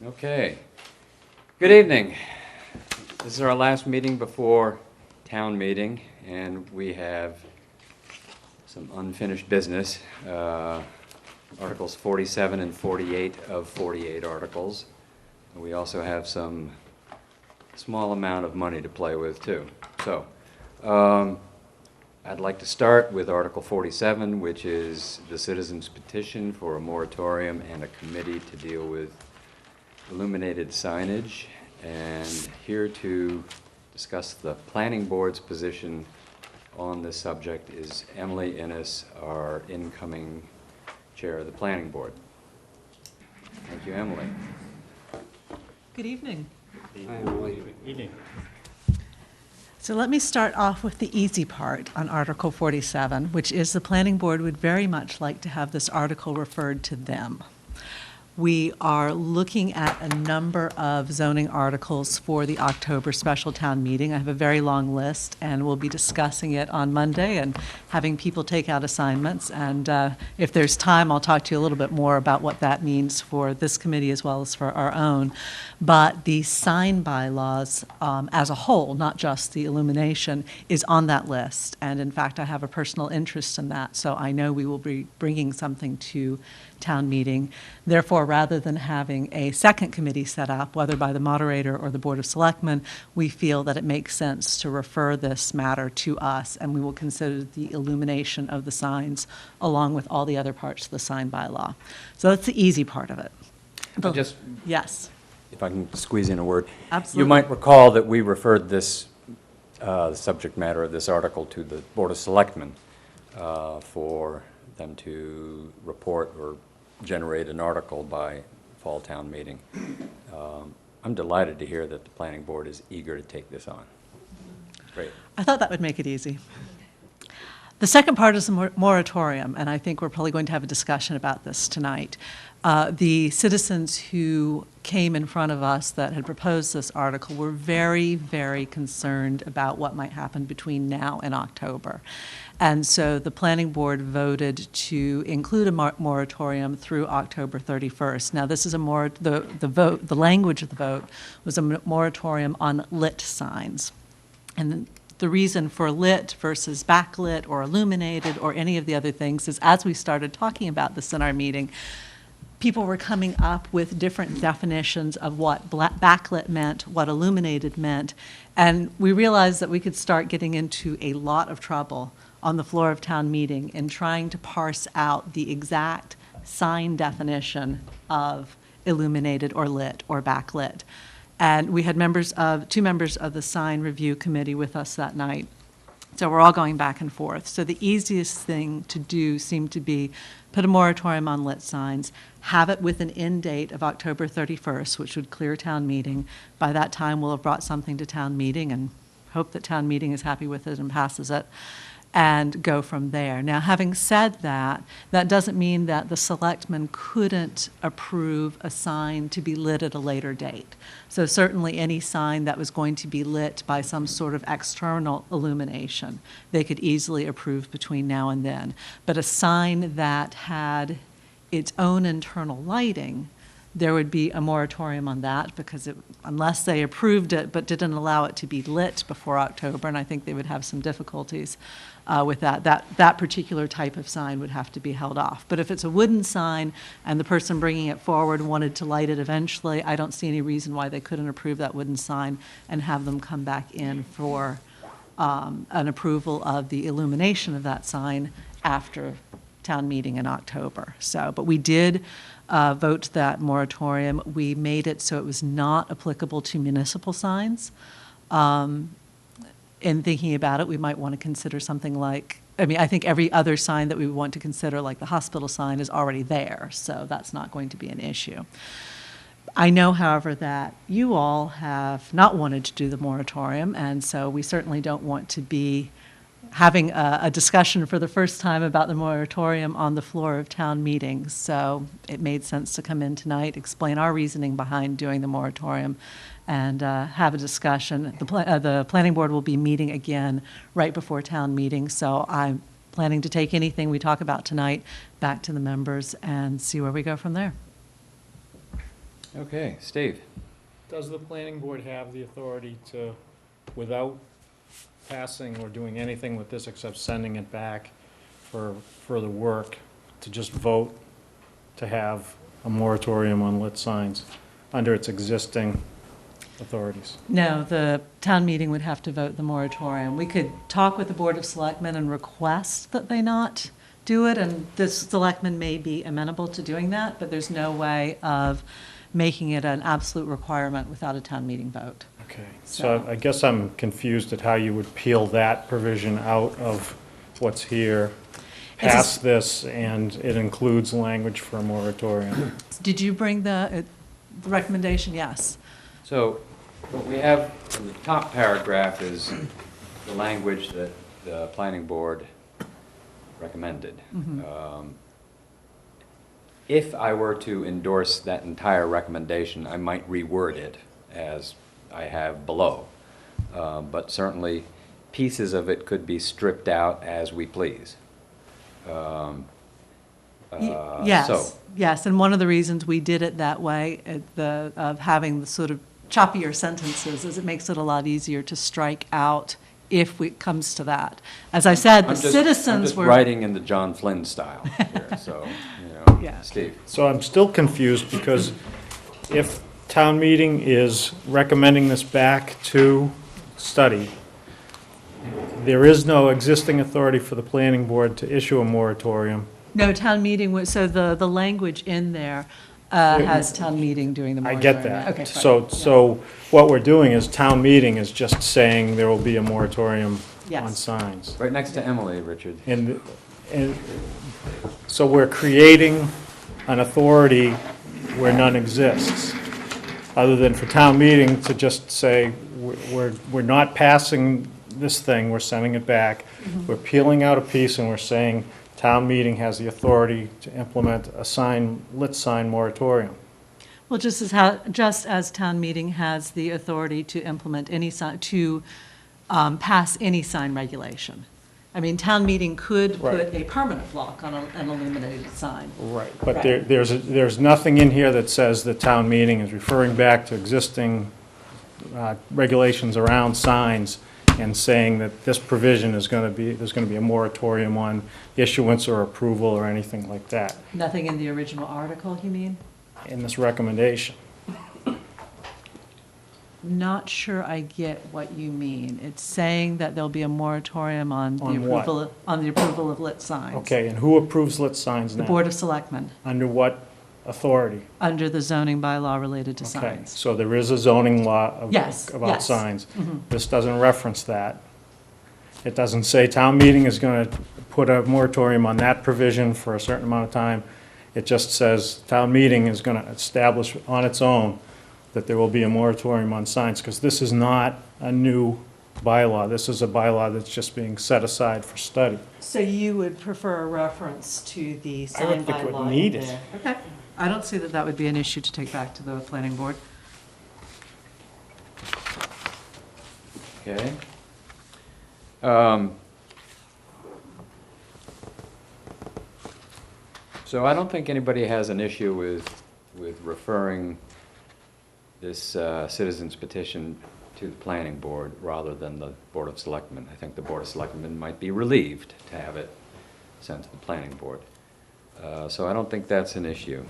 Okay. Good evening. This is our last meeting before town meeting, and we have some unfinished business. Articles 47 and 48 of 48 articles. We also have some small amount of money to play with, too. So, I'd like to start with Article 47, which is the citizens' petition for a moratorium and a committee to deal with illuminated signage. And here to discuss the planning board's position on this subject is Emily Innes, our incoming chair of the planning board. Thank you, Emily. Good evening. Good evening. So let me start off with the easy part on Article 47, which is the planning board would very much like to have this article referred to them. We are looking at a number of zoning articles for the October special town meeting. I have a very long list, and we'll be discussing it on Monday and having people take out assignments. And if there's time, I'll talk to you a little bit more about what that means for this committee as well as for our own. But the sign bylaws as a whole, not just the illumination, is on that list. And in fact, I have a personal interest in that, so I know we will be bringing something to town meeting. Therefore, rather than having a second committee set up, whether by the moderator or the Board of Selectmen, we feel that it makes sense to refer this matter to us, and we will consider the illumination of the signs along with all the other parts of the sign bylaw. So that's the easy part of it. Yes. If I can squeeze in a word. Absolutely. You might recall that we referred this subject matter of this article to the Board of Selectmen for them to report or generate an article by fall town meeting. I'm delighted to hear that the planning board is eager to take this on. Great. I thought that would make it easy. The second part is the moratorium, and I think we're probably going to have a discussion about this tonight. The citizens who came in front of us that had proposed this article were very, very concerned about what might happen between now and October. And so the planning board voted to include a moratorium through October 31st. Now, this is the language of the vote was a moratorium on lit signs. And the reason for lit versus backlit or illuminated or any of the other things is, as we started talking about this in our meeting, people were coming up with different definitions of what backlit meant, what illuminated meant, and we realized that we could start getting into a lot of trouble on the floor of town meeting in trying to parse out the exact sign definition of illuminated or lit or backlit. And we had two members of the sign review committee with us that night. So we're all going back and forth. So the easiest thing to do seemed to be put a moratorium on lit signs, have it with an end date of October 31st, which would clear town meeting. By that time, we'll have brought something to town meeting and hope that town meeting is happy with it and passes it, and go from there. Now, having said that, that doesn't mean that the selectmen couldn't approve a sign to be lit at a later date. So certainly any sign that was going to be lit by some sort of external illumination, they could easily approve between now and then. But a sign that had its own internal lighting, there would be a moratorium on that, because unless they approved it but didn't allow it to be lit before October, and I think they would have some difficulties with that particular type of sign would have to be held off. But if it's a wooden sign and the person bringing it forward wanted to light it eventually, I don't see any reason why they couldn't approve that wooden sign and have them come back in for an approval of the illumination of that sign after town meeting in October. So, but we did vote that moratorium. We made it so it was not applicable to municipal signs. In thinking about it, we might want to consider something like, I think every other sign that we would want to consider, like the hospital sign, is already there, so that's not going to be an issue. I know, however, that you all have not wanted to do the moratorium, and so we certainly don't want to be having a discussion for the first time about the moratorium on the floor of town meetings. So it made sense to come in tonight, explain our reasoning behind doing the moratorium, and have a discussion. The planning board will be meeting again right before town meeting, so I'm planning to take anything we talk about tonight back to the members and see where we go from there. Okay, Steve? Does the planning board have the authority to, without passing or doing anything with this except sending it back for further work, to just vote to have a moratorium on lit signs under its existing authorities? No, the town meeting would have to vote the moratorium. We could talk with the Board of Selectmen and request that they not do it, and the selectmen may be amenable to doing that, but there's no way of making it an absolute requirement without a town meeting vote. Okay, so I guess I'm confused at how you would peel that provision out of what's here, pass this, and it includes language for a moratorium. Did you bring the recommendation? Yes. So what we have in the top paragraph is the language that the planning board recommended. If I were to endorse that entire recommendation, I might reword it as I have below. But certainly, pieces of it could be stripped out as we please. Yes, So, yes, and one of the reasons we did it that way, of having the sort of choppier sentences, is it makes it a lot easier to strike out if it comes to that. As I said, the I'm citizens just were. writing in the John Flynn style here, so, Yeah. Steve. So I'm still confused, because if town meeting is recommending this back to study, there is no existing authority for the planning board to issue a moratorium. No, town meeting was, so the language in there has town meeting doing the I moratorium. get that. Okay, fine. So what we're doing is town meeting is just saying there will be a moratorium Yes. on signs. Right next to Emily, Richard. And so we're creating an authority where none exists, other than for town meeting to just say, we're not passing this thing, we're sending it back. We're peeling out a piece and we're saying, town meeting has the authority to implement a lit sign moratorium. Well, just as town meeting has the authority to implement any sign, to pass any sign regulation. I mean, town meeting could put Right. a permanent block on an illuminated sign. Right. But Right. there's nothing in here that says the town meeting is referring back to existing regulations around signs and saying that this provision is going to be, there's going to be a moratorium on issuance or approval or anything like that Nothing in the original article, you mean? in this recommendation. Not sure I get what you mean. It's saying that there'll be a moratorium on the On what? approval of lit signs. Okay, and who approves lit signs The now? Board of Selectmen, Under what authority? under the zoning bylaw related to Okay, signs. so there is a zoning law Yes, about yes. signs. This doesn't reference that. It doesn't say town meeting is going to put a moratorium on that provision for a certain amount of time. It just says town meeting is going to establish on its own that there will be a moratorium on signs, because this is not a new bylaw. This is a bylaw that's just being set aside for study. So you would prefer a reference to the I sign don't think it bylaw would in need it. there? Okay. I don't see that that would be an issue to take back to the planning board. Okay. So I don't think anybody has an issue with referring this citizen's petition to the planning board rather than the Board of Selectmen. I think the Board of Selectmen might be relieved to have it sent to the planning board. So I don't think that's an issue.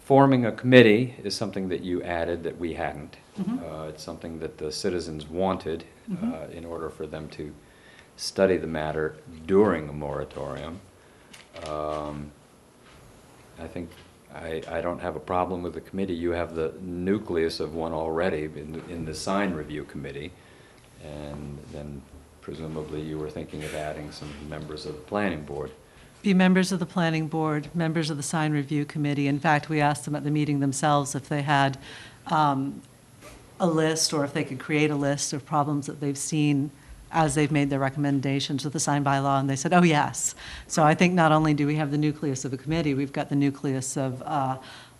Forming a committee is something that you added that we hadn't. It's something that the citizens wanted in order for them to study the matter during a moratorium. I think I don't have a problem with the committee. You have the nucleus of one already in the sign review committee, and then presumably you were thinking of adding some members of the planning board. Be members of the planning board, members of the sign review committee. In fact, we asked them at the meeting themselves if they had a list, or if they could create a list of problems that they've seen as they've made their recommendations with the sign bylaw, and they said, oh, yes. So I think not only do we have the nucleus of a committee, we've got the nucleus of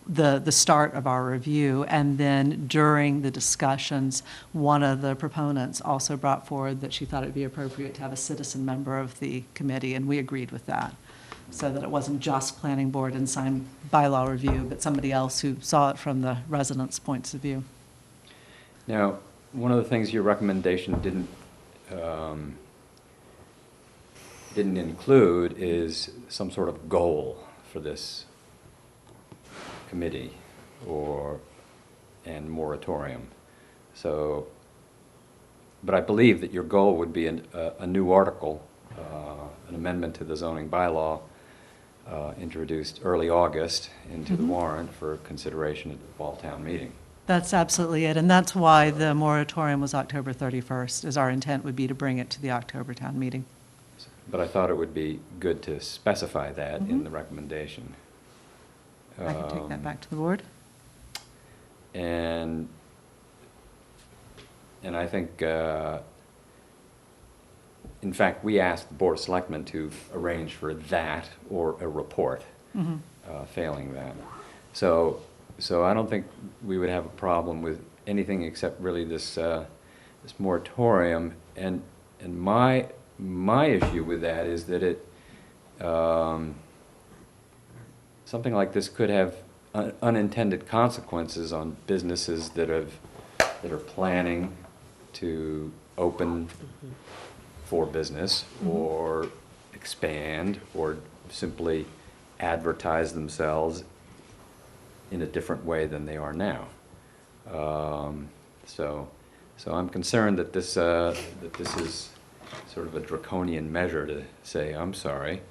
the start of our review, and then during the discussions, one of the proponents also brought forward that she thought it'd be appropriate to have a citizen member of the committee, and we agreed with that. so that it wasn't just planning board and sign bylaw review, but somebody else who saw it from the residents' points of view. Now, one of the things your recommendation didn't include is some sort of goal for this committee and moratorium. So, but I believe that your goal would be a new article, an amendment to the zoning bylaw introduced early August into the warrant for consideration at the fall town meeting. That's absolutely it, and that's why the moratorium was October 31st, is our intent would be to bring it to the October town meeting. But I thought it would be good to specify that in the recommendation. I can take that back to the board. And I think, in fact, we asked the Board of Selectmen to arrange for that or a report, failing that. So I don't think we would have a problem with anything except really this moratorium. And my issue with that is that something like this could have unintended consequences on businesses that are planning to open for business or expand or simply advertise themselves in a different way than they are now. So I'm concerned that this is sort of a draconian measure to say, I'm sorry,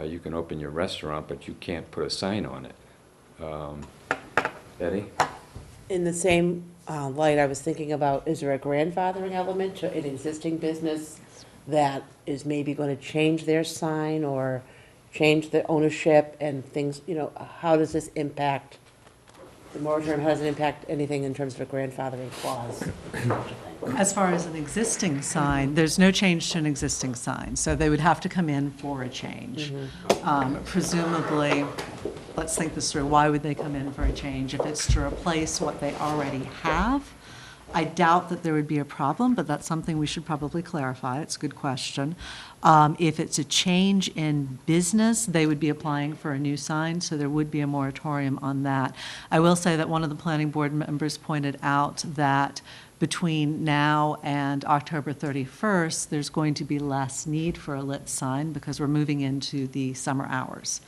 you can open your restaurant, but you can't put a sign on it. Betty? In the same light, I was thinking about, is there a grandfathering element to an existing business that is maybe going to change their sign or change the ownership and things, how does this impact the moratorium? How does it impact anything in terms of a grandfathering clause? As far as an existing sign, there's no change to an existing sign, so they would have to come in for a change. Presumably, let's think this through, why would they come in for a change? If it's to replace what they already have, I doubt that there would be a problem, but that's something we should probably clarify. It's a good question. If it's a change in business, they would be applying for a new sign, so there would be a moratorium on that. I will say that one of the planning board members pointed out that between now and October 31st, there's going to be less need for a lit sign because we're moving into the summer hours.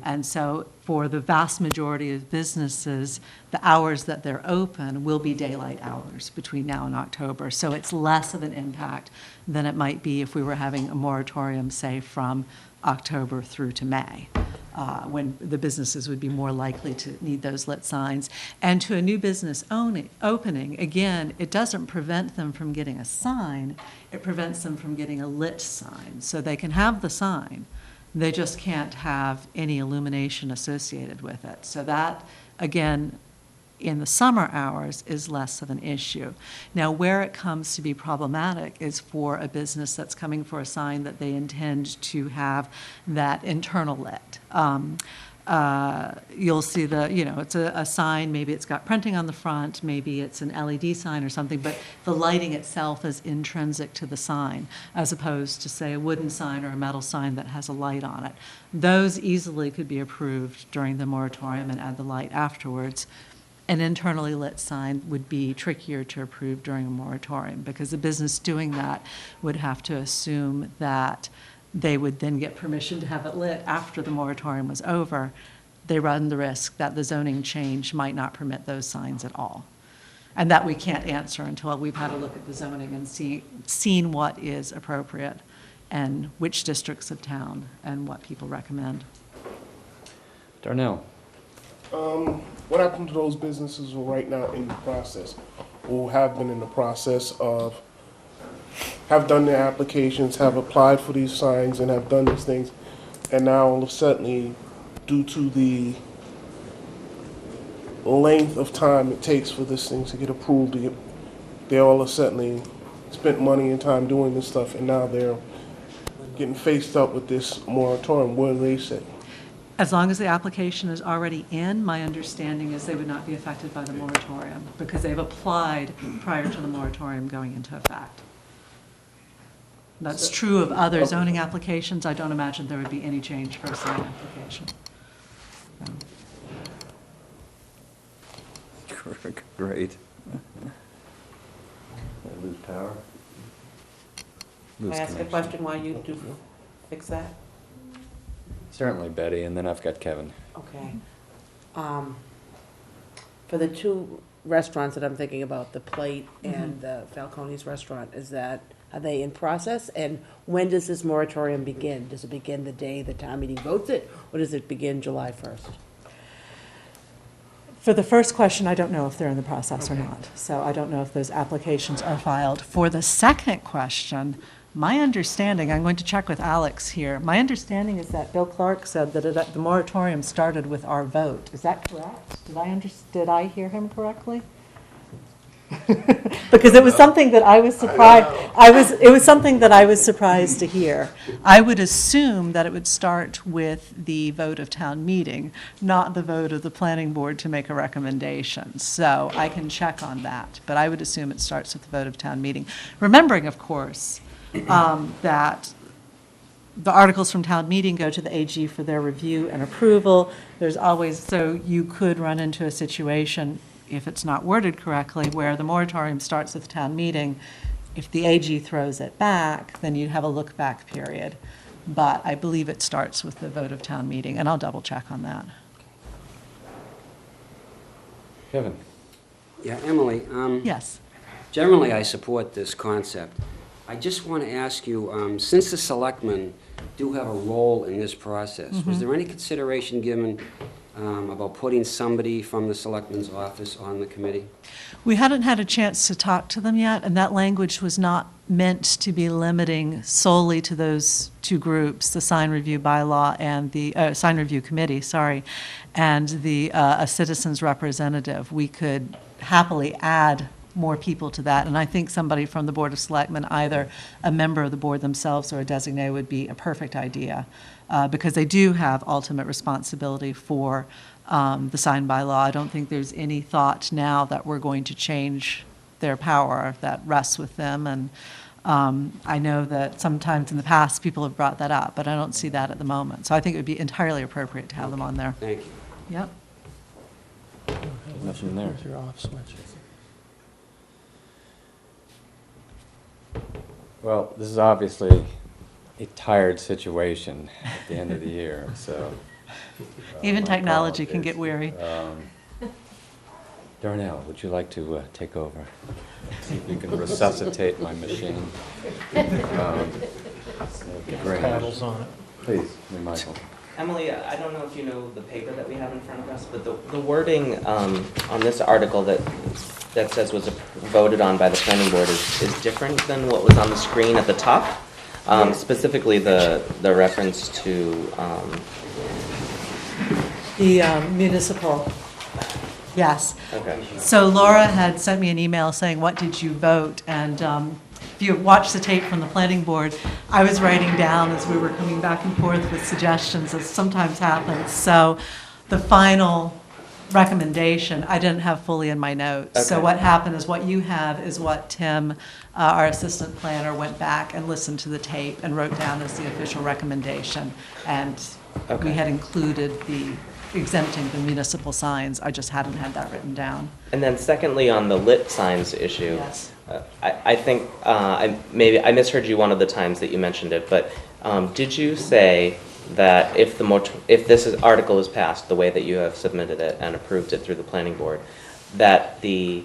And so for the vast majority of businesses, the hours that they're open will be daylight hours between now and October. So it's less of an impact than it might be if we were having a moratorium, say, from October through to May, when the businesses would be more likely to need those lit signs. And to a new business opening, again, it doesn't prevent them from getting a sign, it prevents them from getting a lit sign. So they can have the sign, they just can't have any illumination associated with it. So that, again, in the summer hours is less of an issue. Now, where it comes to be problematic is for a business that's coming for a sign that they intend to have that internal lit. You'll see it's a sign, maybe it's got printing on the front, maybe it's an LED sign or something, but the lighting itself is intrinsic to the sign, as opposed to, say, a wooden sign or a metal sign that has a light on it. Those easily could be approved during the moratorium and add the light afterwards. An internally lit sign would be trickier to approve during a moratorium because the business doing that would have to assume that they would then get permission to have it lit after the moratorium was over. They run the risk that the zoning change might not permit those signs at all. And that we can't answer until we've had a look at the zoning and seen what is appropriate and which districts of town and what people recommend. Darnell? What happened to those businesses who are right now in the process, who have been in the process of, have done their applications, have applied for these signs and have done these things, and now all of a sudden, due to the length of time it takes for this thing to get approved, they all of a sudden spent money and time doing this stuff, and now they're getting faced up with this moratorium. What do they say? As long as the application is already in, my understanding is they would not be affected by the moratorium because they've applied prior to the moratorium going into effect. That's true of other zoning applications. I don't imagine there would be any change for a sign application. Great. Lose power? Can I ask a question while you do fix that? Certainly, Betty, and then I've got Kevin. Okay. For the two restaurants that I'm thinking about, the Plate and the Falcone's Restaurant, are they in process? And when does this moratorium begin? Does it begin the day the town meeting votes it, or does it begin July 1st? For the first question, I don't know if they're in the process or not. So I don't know if those applications are filed. For the second question, my understanding, I'm going to check with Alex here. My understanding is that Bill Clark said that the moratorium started with our vote. Is that correct? Did I hear him correctly? Because it was something that I was surprised, it was something that I was surprised to hear. I would assume that it would start with the vote of town meeting, not the vote of the planning board to make a recommendation. So I can check on that, but I would assume it starts with the vote of town meeting. Remembering, of course, that the articles from town meeting go to the AG for their review and approval. There's always, so you could run into a situation, if it's not worded correctly, where the moratorium starts with town meeting. If the AG throws it back, then you'd have a look-back period. But I believe it starts with the vote of town meeting, and I'll double-check on that. Kevin? Yeah, Emily, Yes. generally I support this concept. I just want to ask you, since the selectmen do have a role in this process, was there any consideration given about putting somebody from the selectman's office on the committee? We hadn't had a chance to talk to them yet, and that language was not meant to be limiting solely to those two groups, the sign review bylaw and the sign review committee, sorry, and the a citizen's representative. We could happily add more people to that, and I think somebody from the Board of Selectmen, either a member of the board themselves or a designee, would be a perfect idea, because they do have ultimate responsibility for the sign bylaw. I don't think there's any thought now that we're going to change their power. That rests with them, and I know that sometimes in the past people have brought that up, but I don't see that at the moment. So I think it would be entirely appropriate to have them on there. Thank you. Yep. Nothing there. Your off switch. Well, this is obviously a tired situation at the end of the year, so. Even my technology can apologies. get weary. Darnell, would you like to take over? See if you can resuscitate my machine. That'd be great. Paddles on it. Please, Michael. Emily, I don't know if you know the paper that we have in front of us, but the wording on this article that says was voted on by the planning board is different than what was on the screen at the top. Specifically, the reference to The municipal, yes. okay. So Laura had sent me an email saying, what did you vote? And if you watched the tape from the planning board, I was writing down as we were coming back and forth with suggestions, as sometimes happens. So the final recommendation, I didn't have fully in my notes. So Okay. what happened is what you have is what Tim, our assistant planner, went back and listened to the tape and wrote down as the official recommendation. And we Okay. had included the exempting the municipal signs. I just hadn't had that written down. And then secondly, on the lit signs issue, Yes. I think maybe I misheard you one of the times that you mentioned it, but did you say that if this article is passed the way that you have submitted it and approved it through the planning board, that the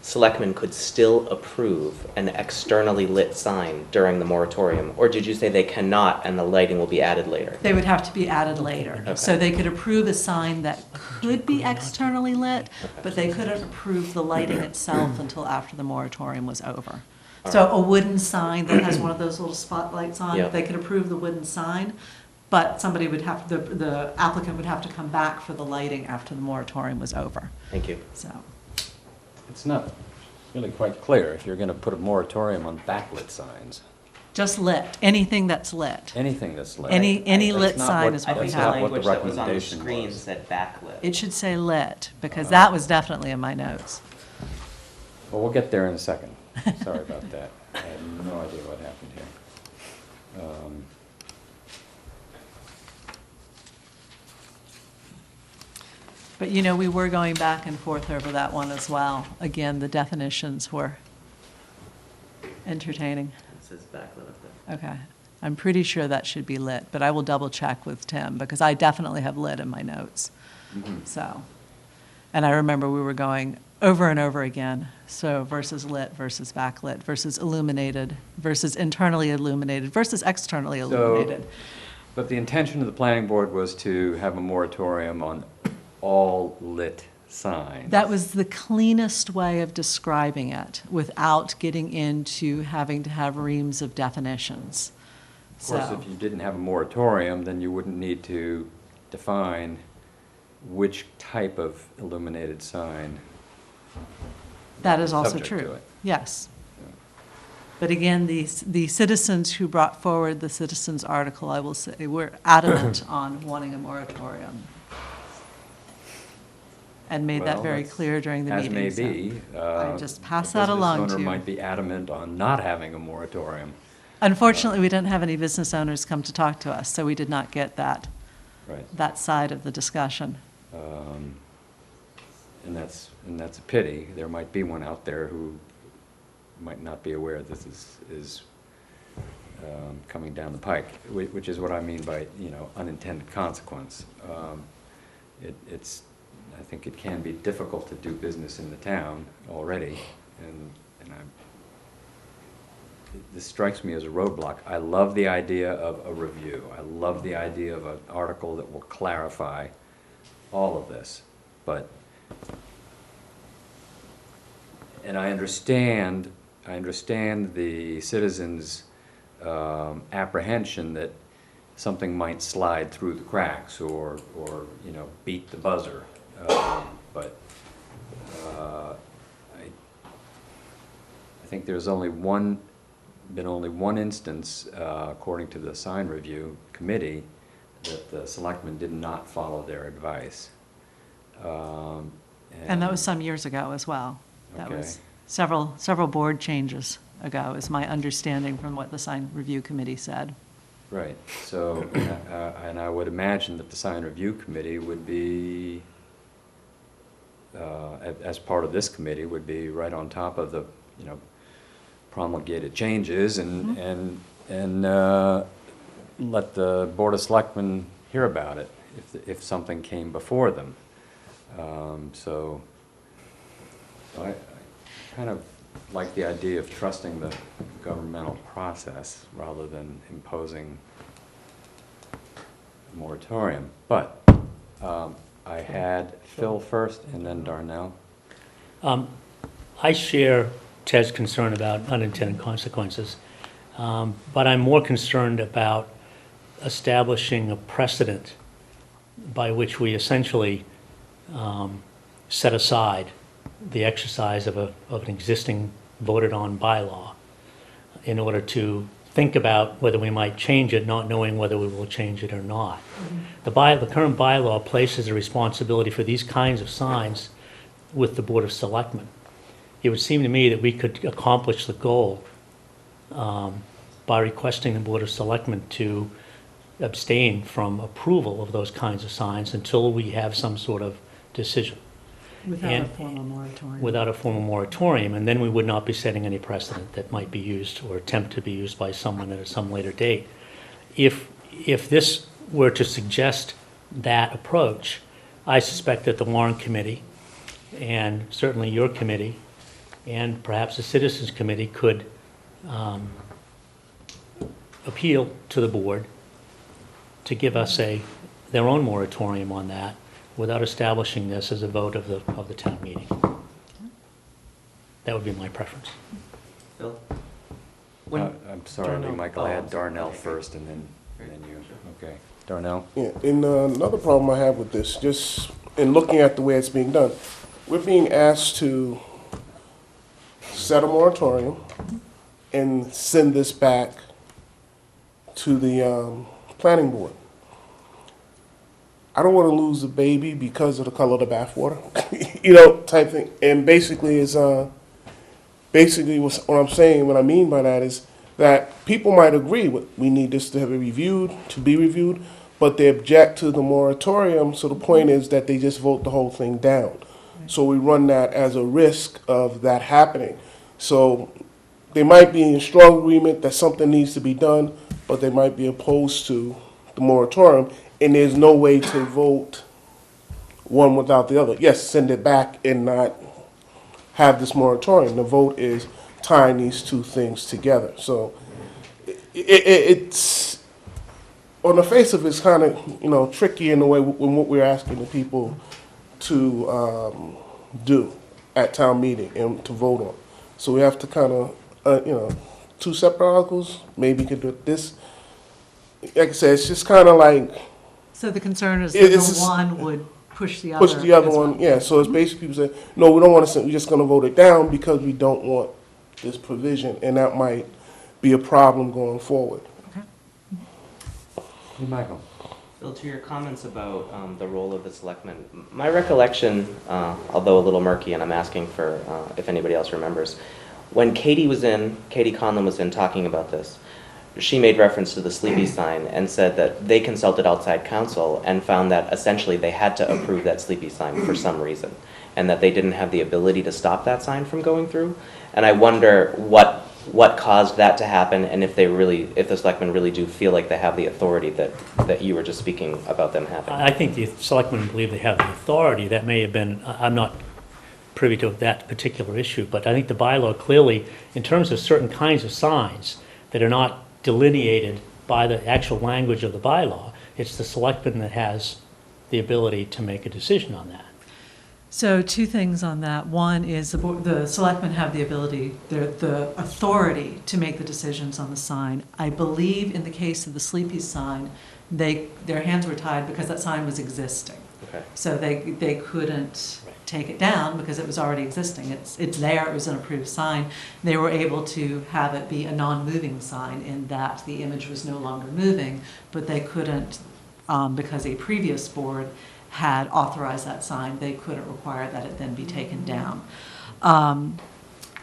selectmen could still approve an externally lit sign during the moratorium? Or did you say they cannot and the lighting will be added later? They would have to be added later. Okay. So they could approve a sign that could be externally lit, but they couldn't approve the lighting itself until after the moratorium was over. So a wooden sign that has one of those little spotlights on, Yeah. they could approve the wooden sign, but somebody would have, the applicant would have to come back for the lighting after the moratorium was over. Thank you. So, It's not really quite clear if you're going to put a moratorium on backlit signs. just lit, anything that's lit. Anything that's lit. Any That's lit not sign what- is I what we think that's the not have. what the language that was on the recommendation screen was. said backlit. It should say lit, because that was definitely in my notes. Well, we'll get there in a second. Sorry about that. I have no idea what happened here. But, you know, we were going back and forth over that one as well. Again, the definitions were entertaining. It says backlit up there. Okay. I'm pretty sure that should be lit, but I will double check with Tim, because I definitely have lit in my notes. So, and I remember we were going over and over again, so versus lit versus backlit versus illuminated versus internally illuminated versus externally illuminated. But the intention of the planning board was to have a moratorium on all lit signs. That was the cleanest way of describing it without getting into having to have reams of definitions. Of course, So, if you didn't have a moratorium, then you wouldn't need to define which type of illuminated sign. that is also subject to true. it. Yes. Yeah. But again, the citizens who brought forward the citizens article, I will say, were adamant on wanting a moratorium. And made that Well, very that's clear during the As meeting. may so be. I just pass a that along business to owner you. might be adamant on not having a moratorium. Unfortunately, we didn't have any business owners come to talk to us, so we did not get that Right. side of the discussion. And that's a pity. There might be one out there who might not be aware this is coming down the pike, which is what I mean by, unintended consequence. I think it can be difficult to do business in the town already, and this strikes me as a roadblock. I love the idea of a review. I love the idea of an article that will clarify all of this, but, and I understand the citizens' apprehension that something might slide through the cracks or beat the buzzer. But I think there's been only one instance, according to the sign review committee, that the selectmen did not follow their advice. And that was some years ago as well. That Okay. was several board changes ago, is my understanding from what the sign review committee said. Right, so, and I would imagine that the sign review committee would be, as part of this committee, would be right on top of the, promulgated changes and let the Board of Selectmen hear about it if something came before them. So I kind of like the idea of trusting the governmental process rather than imposing a moratorium. But I had Phil first and then Darnell. I share Ted's concern about unintended consequences, but I'm more concerned about establishing a precedent by which we essentially set aside the exercise of an existing voted-on bylaw in order to think about whether we might change it, not knowing whether we will change it or not. The current bylaw places a responsibility for these kinds of signs with the Board of Selectmen. It would seem to me that we could accomplish the goal by requesting the Board of Selectmen to abstain from approval of those kinds of signs until we have some sort of decision. Without a And- formal moratorium. Without a formal moratorium, and then we would not be setting any precedent that might be used or attempt to be used by someone at some later date. If this were to suggest that approach, I suspect that the Warrant Committee, and certainly your committee, and perhaps the Citizens Committee could appeal to the board to give us their own moratorium on that without establishing this as a vote of the town meeting. That would be my preference. Phil? I'm sorry, Darnell. Michael, I Oh, had Darnell okay. first and then you. Okay, Darnell? Yeah, and another problem I have with this, just in looking at the way it's being done, we're being asked to set a moratorium and send this back to the planning board. I don't want to lose the baby because of the color of the bathwater, type thing. And basically, it's basically what I'm saying, what I mean by that is that people might agree with, we need this to be reviewed, but they object to the moratorium, so the point is that they just vote the whole thing down. So we run that as a risk of that happening. So they might be in strong agreement that something needs to be done, but they might be opposed to the moratorium, and there's no way to vote one without the other. Yes, send it back and not have this moratorium. The vote is tying these two things together. So it's, on the face of it's kind of, tricky in the way when what we're asking the people to do at town meeting and to vote on. So we have to kind of, two separate articles, maybe could do this. Like I said, it's just kind of like, So the concern is that It's the just- one would push the other. push the other as one, well. yeah, so it's basically people say, no, we don't want to, we're just gonna vote it down because we don't want this provision, and that might be a problem going forward. Michael? Phil, to your comments about the role of the selectmen, my recollection, although a little murky, and I'm asking for if anybody else remembers, when Katie Conlon was in talking about this, she made reference to the sleepy sign and said that they consulted outside counsel and found that essentially they had to approve that sleepy sign for some reason, and that they didn't have the ability to stop that sign from going through. And I wonder what caused that to happen, and if the selectmen really do feel like they have the authority that you were just speaking about them having. I think the selectmen believe they have the authority. That may have been, I'm not privy to that particular issue, but I think the bylaw clearly, in terms of certain kinds of signs that are not delineated by the actual language of the bylaw, it's the selectman that has the ability to make a decision on that. So two things on that. One is the selectmen have the ability, the authority to make the decisions on the sign. I believe in the case of the sleepy sign, their hands were tied because that sign was existing. Okay. So they couldn't take it down because it was already existing. It's there, it was an approved sign. They were able to have it be a non-moving sign in that the image was no longer moving, but they couldn't, because a previous board had authorized that sign, they couldn't require that it then be taken down.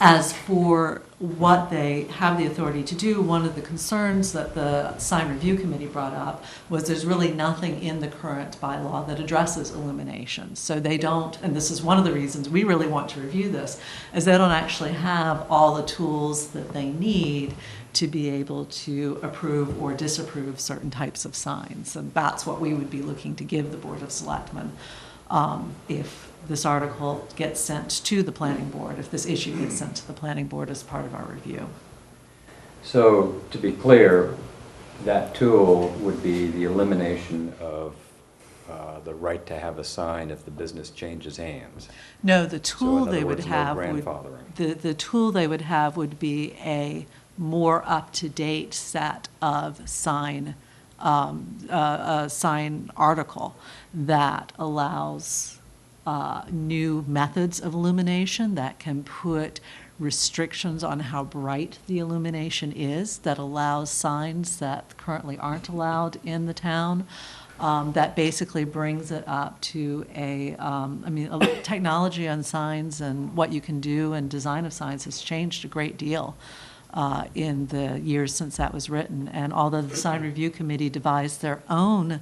As for what they have the authority to do, one of the concerns that the sign review committee brought up was there's really nothing in the current bylaw that addresses illumination. So they don't, and this is one of the reasons we really want to review this, is they don't actually have all the tools that they need to be able to approve or disapprove certain types of signs. And that's what we would be looking to give the Board of Selectmen if this article gets sent to the planning board, if this issue gets sent to the planning board as part of our review. So, to be clear, that tool would be the elimination of the right to have a sign if the business changes hands. No, the So tool in they other would words, no have would, grandfathering. the tool they would have would be a more up-to-date set of sign article that allows new methods of illumination, that can put restrictions on how bright the illumination is, that allows signs that currently aren't allowed in the town, that basically brings it up to technology on signs and what you can do and design of signs has changed a great deal in the years since that was written. And although the sign review committee devised their own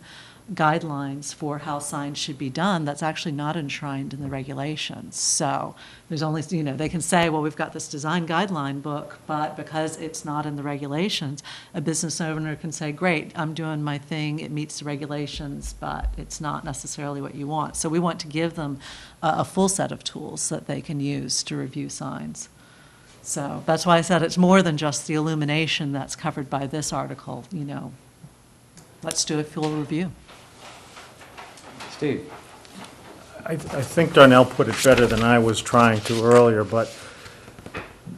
guidelines for how signs should be done, that's actually not enshrined in the regulations. So there's only, they can say, well, we've got this design guideline book, but because it's not in the regulations, a business owner can say, great, I'm doing my thing, it meets the regulations, but it's not necessarily what you want. So we want to give them a full set of tools that they can use to review signs. So that's why I said it's more than just the illumination that's covered by this article. Let's do a full review. Steve? I think Darnell put it better than I was trying to earlier, but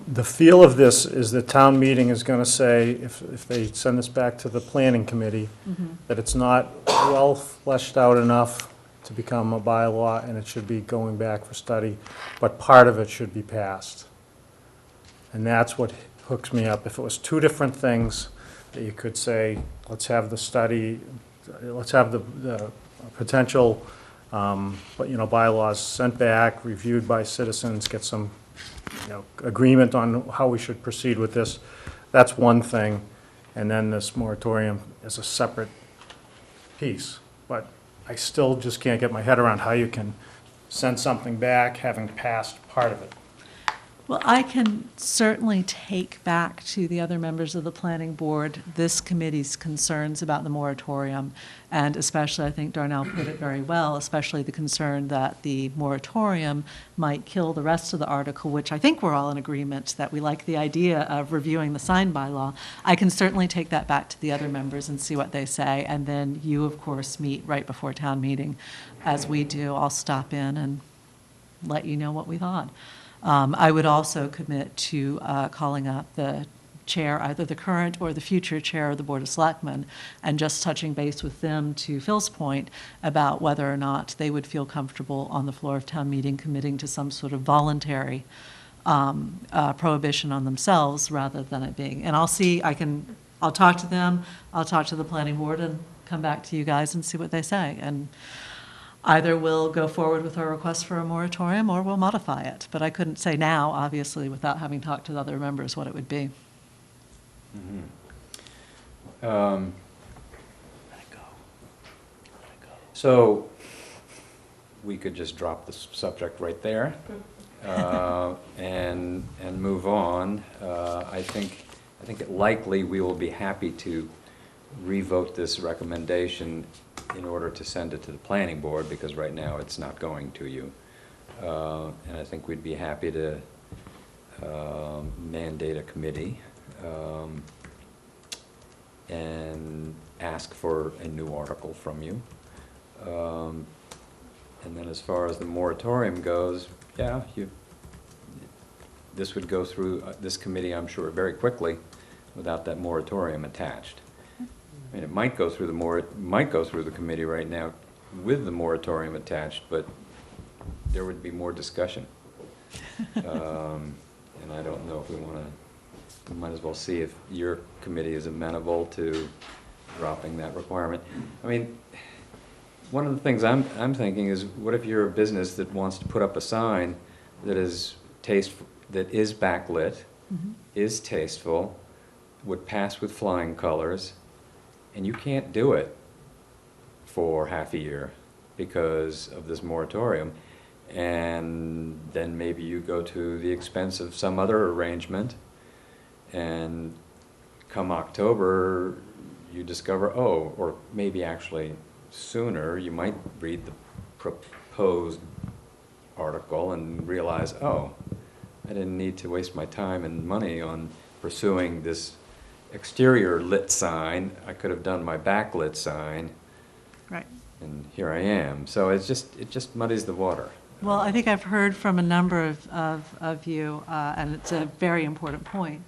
the feel of this is the town meeting is going to say, if they send this back to the planning committee, that it's not well fleshed out enough to become a bylaw and it should be going back for study, but part of it should be passed. And that's what hooks me up. If it was two different things that you could say, let's have the study, let's have the potential bylaws sent back, reviewed by citizens, get some agreement on how we should proceed with this. That's one thing, and then this moratorium is a separate piece. But I still just can't get my head around how you can send something back having passed part of it. Well, I can certainly take back to the other members of the planning board this committee's concerns about the moratorium, and especially, I think Darnell put it very well, especially the concern that the moratorium might kill the rest of the article, which I think we're all in agreement that we like the idea of reviewing the sign bylaw. I can certainly take that back to the other members and see what they say, and then you, of course, meet right before town meeting. As we do, I'll stop in and let you know what we thought. I would also commit to calling up the chair, either the current or the future chair of the Board of Selectmen, and just touching base with them, to Phil's point, about whether or not they would feel comfortable on the floor of town meeting committing to some sort of voluntary prohibition on themselves rather than it being. And I'll talk to them, I'll talk to the planning board and come back to you guys and see what they say. And either we'll go forward with our request for a moratorium or we'll modify it. But I couldn't say now, obviously, without having talked to the other members, what it would be. So we could just drop this subject right there and move on. I think it likely we will be happy to revote this recommendation in order to send it to the planning board, because right now it's not going to you. And I think we'd be happy to mandate a committee and ask for a new article from you. And then as far as the moratorium goes, yeah, this would go through this committee, I'm sure, very quickly without that moratorium attached. I mean, it might go through the committee right now with the moratorium attached, but there would be more discussion. And I don't know if we might as well see if your committee is amenable to dropping that requirement. I mean, one of the things I'm thinking is, what if you're a business that wants to put up a sign that is backlit, is tasteful, would pass with flying colors, and you can't do it for half a year because of this moratorium, and then maybe you go to the expense of some other arrangement, and come October you discover, oh, or maybe actually sooner, you might read the proposed article and realize, oh, I didn't need to waste my time and money on pursuing this exterior lit sign. I could have done my backlit sign. Right. And here I am. So it just muddies the water. Well, I think I've heard from a number of you, and it's a very important point,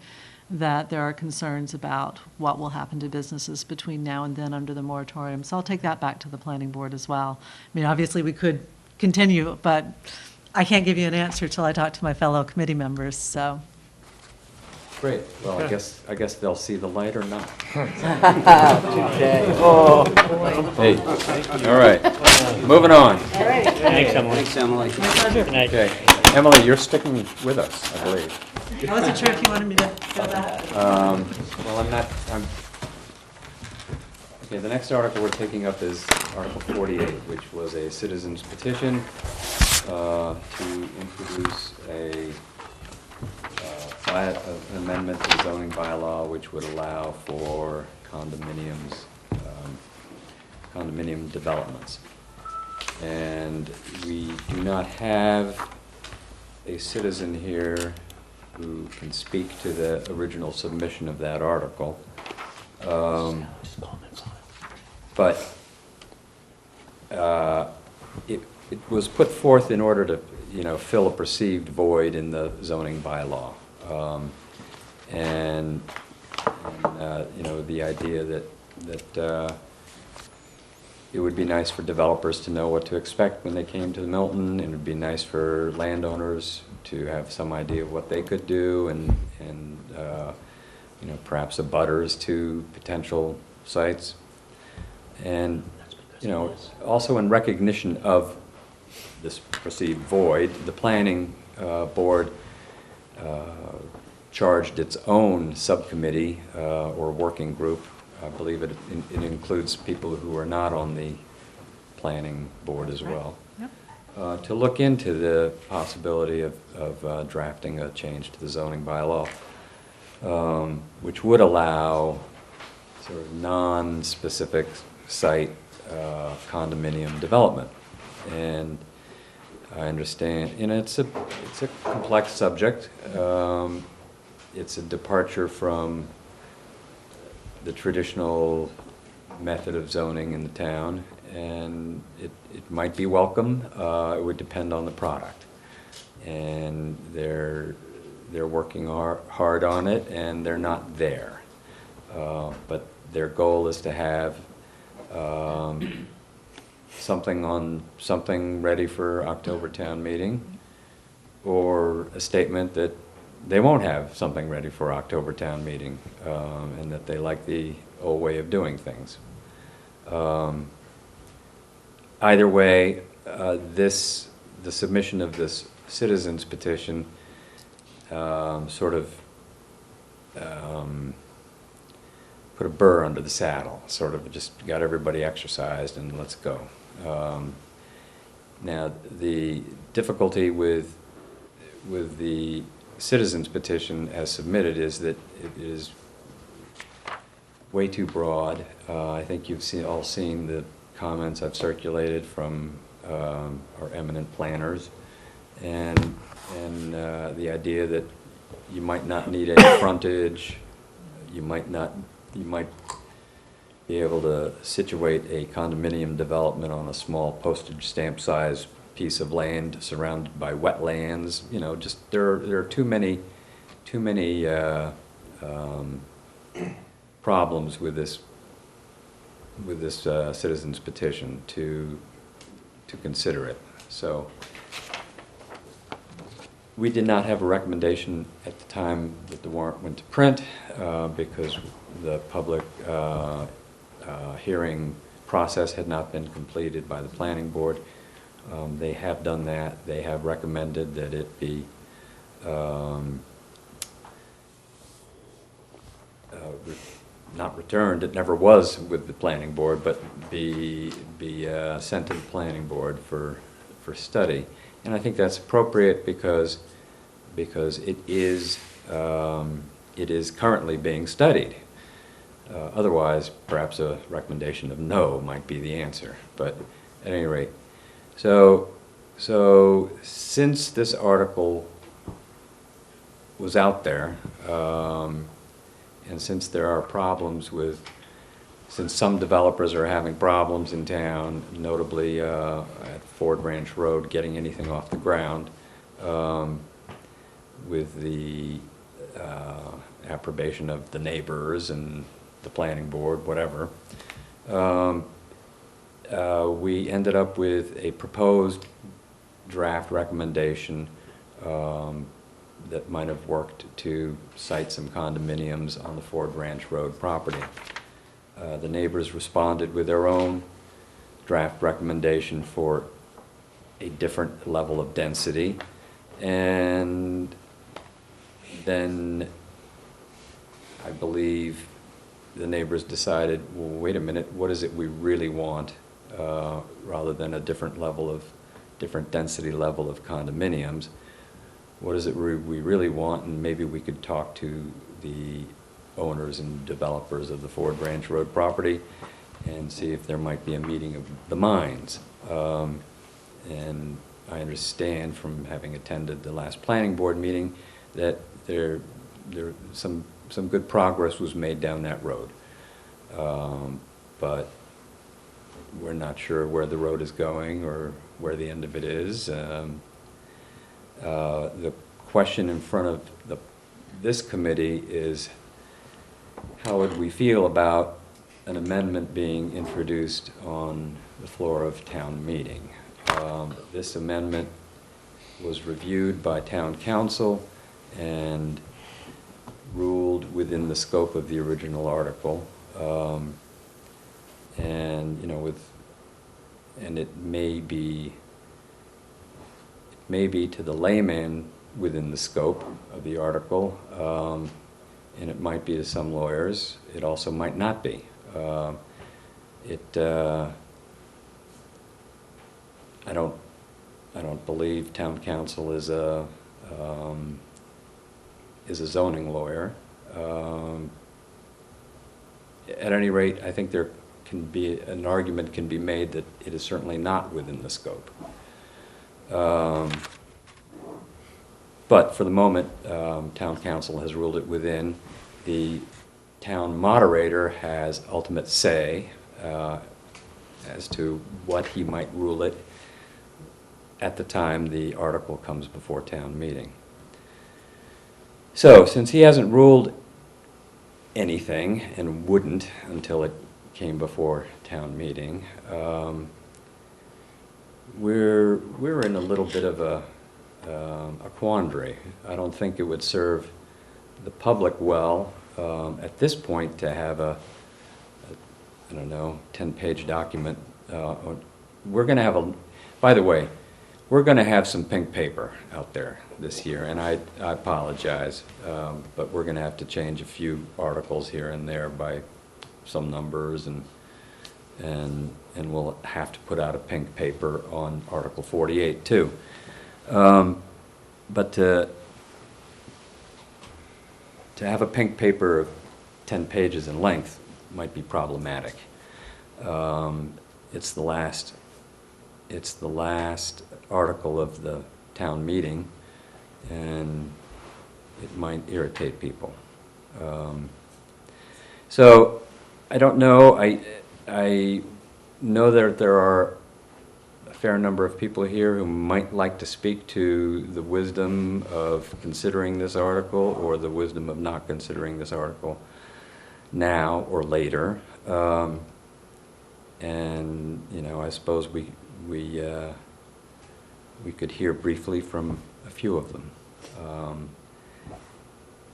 that there are concerns about what will happen to businesses between now and then under the moratorium. So I'll take that back to the planning board as well. I mean, obviously, we could continue, but I can't give you an answer till I talk to my fellow committee members, so. Great. Well, I guess they'll see the light or not. Hey, all right. Moving on. Thanks, Emily. Thanks, Emily. Good night. Okay. Emily, you're sticking with us, I believe. I wasn't sure if you wanted me to go back. Well, okay, the next article we're taking up is Article 48, which was a citizen's petition to introduce an amendment to the zoning bylaw which would allow for condominium developments. And we do not have a citizen here who can speak to the original submission of that article. But it was put forth in order to, fill a perceived void in the zoning bylaw. The idea that it would be nice for developers to know what to expect when they came to Milton, and it would be nice for landowners to have some idea of what they could do, and perhaps abutters to potential sites. And, also in recognition of this perceived void, the planning board charged its own subcommittee or working group. I believe it includes people who are not on the planning board as well, to look into the possibility of drafting a change to the zoning bylaw, which would allow sort of non-specific site condominium development. And I understand, it's a complex subject. It's a departure from the traditional method of zoning in the town, and it might be welcome. It would depend on the product. And they're working hard on it, and they're not there. But their goal is to have something ready for October town meeting, or a statement that they won't have something ready for October town meeting, and that they like the old way of doing things. Either way, the submission of this citizens petition sort of put a burr under the saddle, sort of just got everybody exercised and let's go. Now, the difficulty with the citizens petition as submitted is that it is way too broad. I think you've all seen the comments I've circulated from our eminent planners, and the idea that you might not need any frontage, you might be able to situate a condominium development on a small postage stamp size piece of land surrounded by wetlands. Just there are too many problems with this citizens petition to consider it. So we did not have a recommendation at the time that the warrant went to print, because the public hearing process had not been completed by the planning board. They have done that. They have recommended that it be not returned. It never was with the planning board, but be sent to the planning board for study. And I think that's appropriate because it is currently being studied. Otherwise, perhaps a recommendation of no might be the answer. But at any rate, so since this article was out there, and since there are problems since some developers are having problems in town, notably at Ford Ranch Road, getting anything off the ground, with the approbation of the neighbors and the planning board, whatever, we ended up with a proposed draft recommendation that might have worked to site some condominiums on the Ford Ranch Road property. The neighbors responded with their own draft recommendation for a different level of density, and then I believe the neighbors decided, well, wait a minute, what is it we really want, rather than a different density level of condominiums? What is it we really want? And maybe we could talk to the owners and developers of the Ford Ranch Road property and see if there might be a meeting of the minds. And I understand from having attended the last planning board meeting that there some good progress was made down that road. But we're not sure where the road is going or where the end of it is. The question in front of this committee is, how would we feel about an amendment being introduced on the floor of town meeting? This amendment was reviewed by town council and ruled within the scope of the original article. And it may be to the layman within the scope of the article, and it might be to some lawyers. It also might not be. I don't believe town council is a zoning lawyer. At any rate, I think there can be an argument can be made that it is certainly not within the scope. But for the moment, town council has ruled it within. The town moderator has ultimate say as to what he might rule it at the time the article comes before town meeting. So, since he hasn't ruled anything and wouldn't until it came before town meeting, we're in a little bit of a quandary. I don't think it would serve the public well at this point to have I don't know, 10-page document. We're going to have by the way, we're going to have some pink paper out there this year, and I apologize, but we're going to have to change a few articles here and there by some numbers, and we'll have to put out a pink paper on Article 48 too. But to have a pink paper of 10 pages in length might be problematic. It's the last article of the town meeting, and it might irritate people. So I don't know. I know that there are a fair number of people here who might like to speak to the wisdom of considering this article or the wisdom of not considering this article now or later. And I suppose we could hear briefly from a few of them.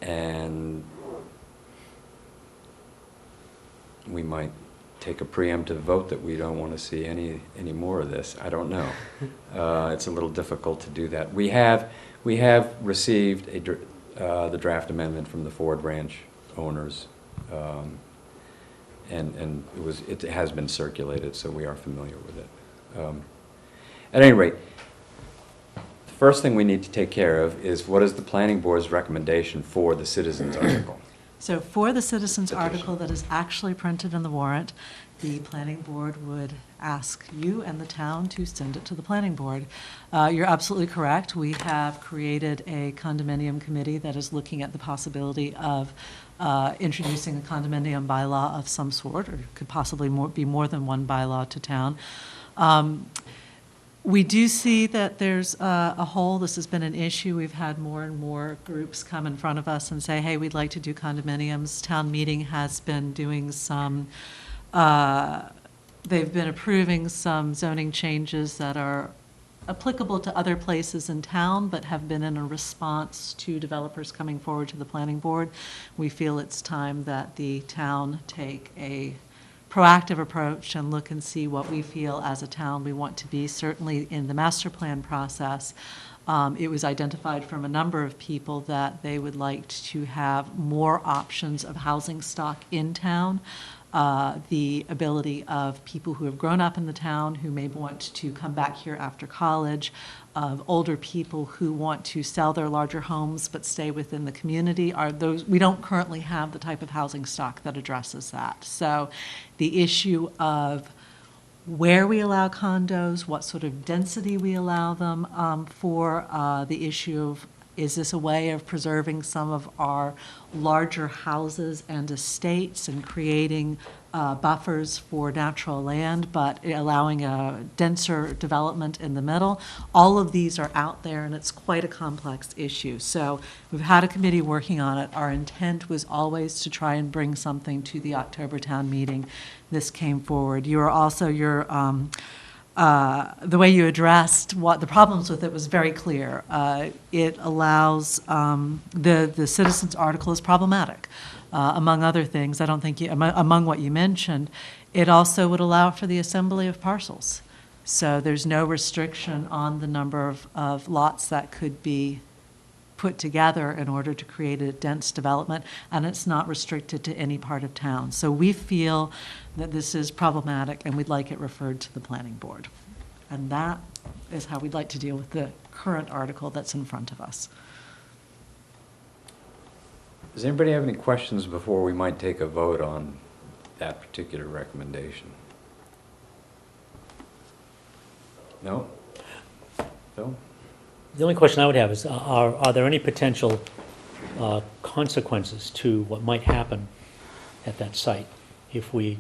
And we might take a preemptive vote that we don't want to see any more of this. I don't know. It's a little difficult to do that. We have received the draft amendment from the Ford Ranch owners, and it has been circulated, so we are familiar with it. At any rate, the first thing we need to take care of is what is the planning board's recommendation for the citizens article. So for the citizens Petition. article that is actually printed in the warrant, the planning board would ask you and the town to send it to the planning board. You're absolutely correct. We have created a condominium committee that is looking at the possibility of introducing a condominium bylaw of some sort, or could possibly be more than one bylaw to town. We do see that there's a hole. This has been an issue. We've had more and more groups come in front of us and say, hey, we'd like to do condominiums. Town meeting has been doing some, they've been approving some zoning changes that are applicable to other places in town, but have been in a response to developers coming forward to the planning board. We feel it's time that the town take a proactive approach and look and see what we feel as a town we want to be. Certainly in the master plan process, it was identified from a number of people that they would like to have more options of housing stock in town. The ability of people who have grown up in the town who may want to come back here after college, of older people who want to sell their larger homes but stay within the community. We don't currently have the type of housing stock that addresses that. So the issue of where we allow condos, what sort of density we allow them for, the issue of is this a way of preserving some of our larger houses and estates and creating buffers for natural land, but allowing a denser development in the middle? All of these are out there, and it's quite a complex issue. So we've had a committee working on it. Our intent was always to try and bring something to the October town meeting. This came forward. The way you addressed what the problems with it was very clear. It allows, the citizens article is problematic, among other things. I don't think, among what you mentioned, it also would allow for the assembly of parcels. So there's no restriction on the number of lots that could be put together in order to create a dense development, and it's not restricted to any part of town. So we feel that this is problematic, and we'd like it referred to the planning board. And that is how we'd like to deal with the current article that's in front of us. Does anybody have any questions before we might take a vote on that particular recommendation? No? Phil? The only question I would have is, are there any potential consequences to what might happen at that site if we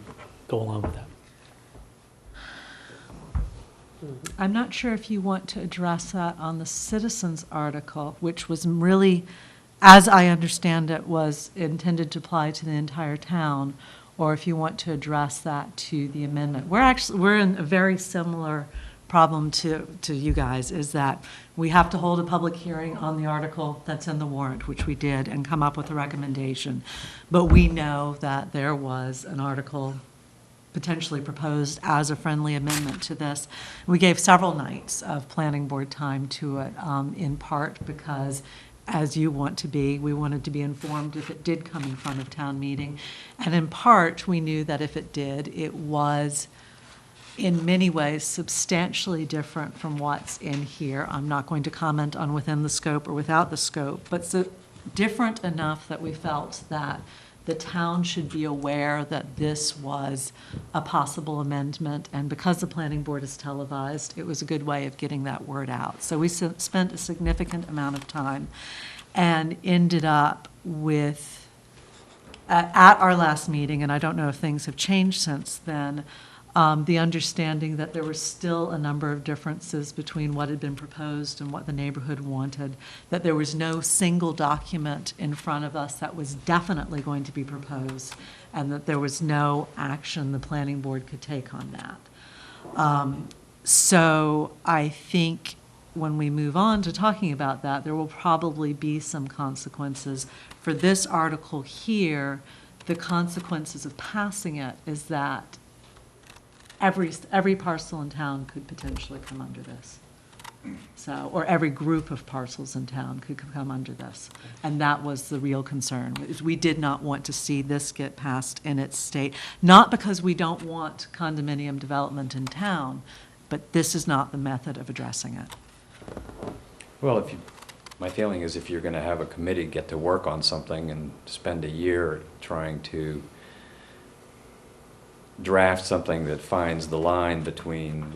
go along with that? I'm not sure if you want to address that on the citizens article, which was really, as I understand it, was intended to apply to the entire town, or if you want to address that to the amendment. We're in a very similar problem to you guys, is that we have to hold a public hearing on the article that's in the warrant, which we did, and come up with a recommendation. But we know that there was an article potentially proposed as a friendly amendment to this. We gave several nights of planning board time to it, in part because, as you want to be, we wanted to be informed if it did come in front of town meeting. And in part, we knew that if it did, it was in many ways substantially different from what's in here. I'm not going to comment on within the scope or without the scope, but so different enough that we felt that the town should be aware that this was a possible amendment, and because the planning board is televised, it was a good way of getting that word out. So we spent a significant amount of time and ended up with, at our last meeting, and I don't know if things have changed since then, the understanding that there were still a number of differences between what had been proposed and what the neighborhood wanted, that there was no single document in front of us that was definitely going to be proposed, and that there was no action the planning board could take on that. So I think when we move on to talking about that, there will probably be some consequences. For this article here, the consequences of passing it is that every parcel in town could potentially come under this. So, or every group of parcels in town could come under this. And that was the real concern, is we did not want to see this get passed in its state. Not because we don't want condominium development in town, but this is not the method of addressing it. Well, my feeling is if you're going to have a committee get to work on something and spend a year trying to draft something that finds the line between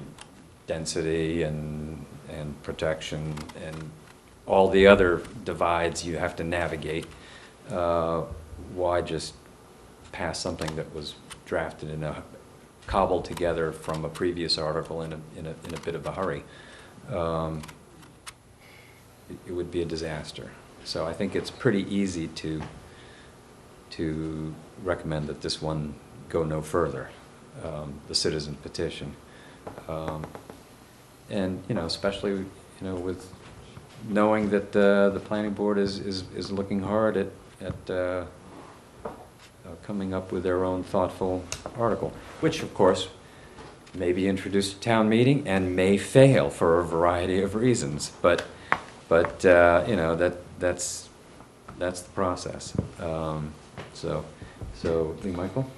density and protection and all the other divides you have to navigate, why just pass something that was drafted in a cobbled together from a previous article in a bit of a hurry? It would be a disaster. So I think it's pretty easy to recommend that this one go no further, the citizen petition. And, especially, with knowing that the planning board is looking hard at coming up with their own thoughtful article, which, of course, may be introduced at town meeting and may fail for a variety of reasons. But that's the process. So Lee Michael?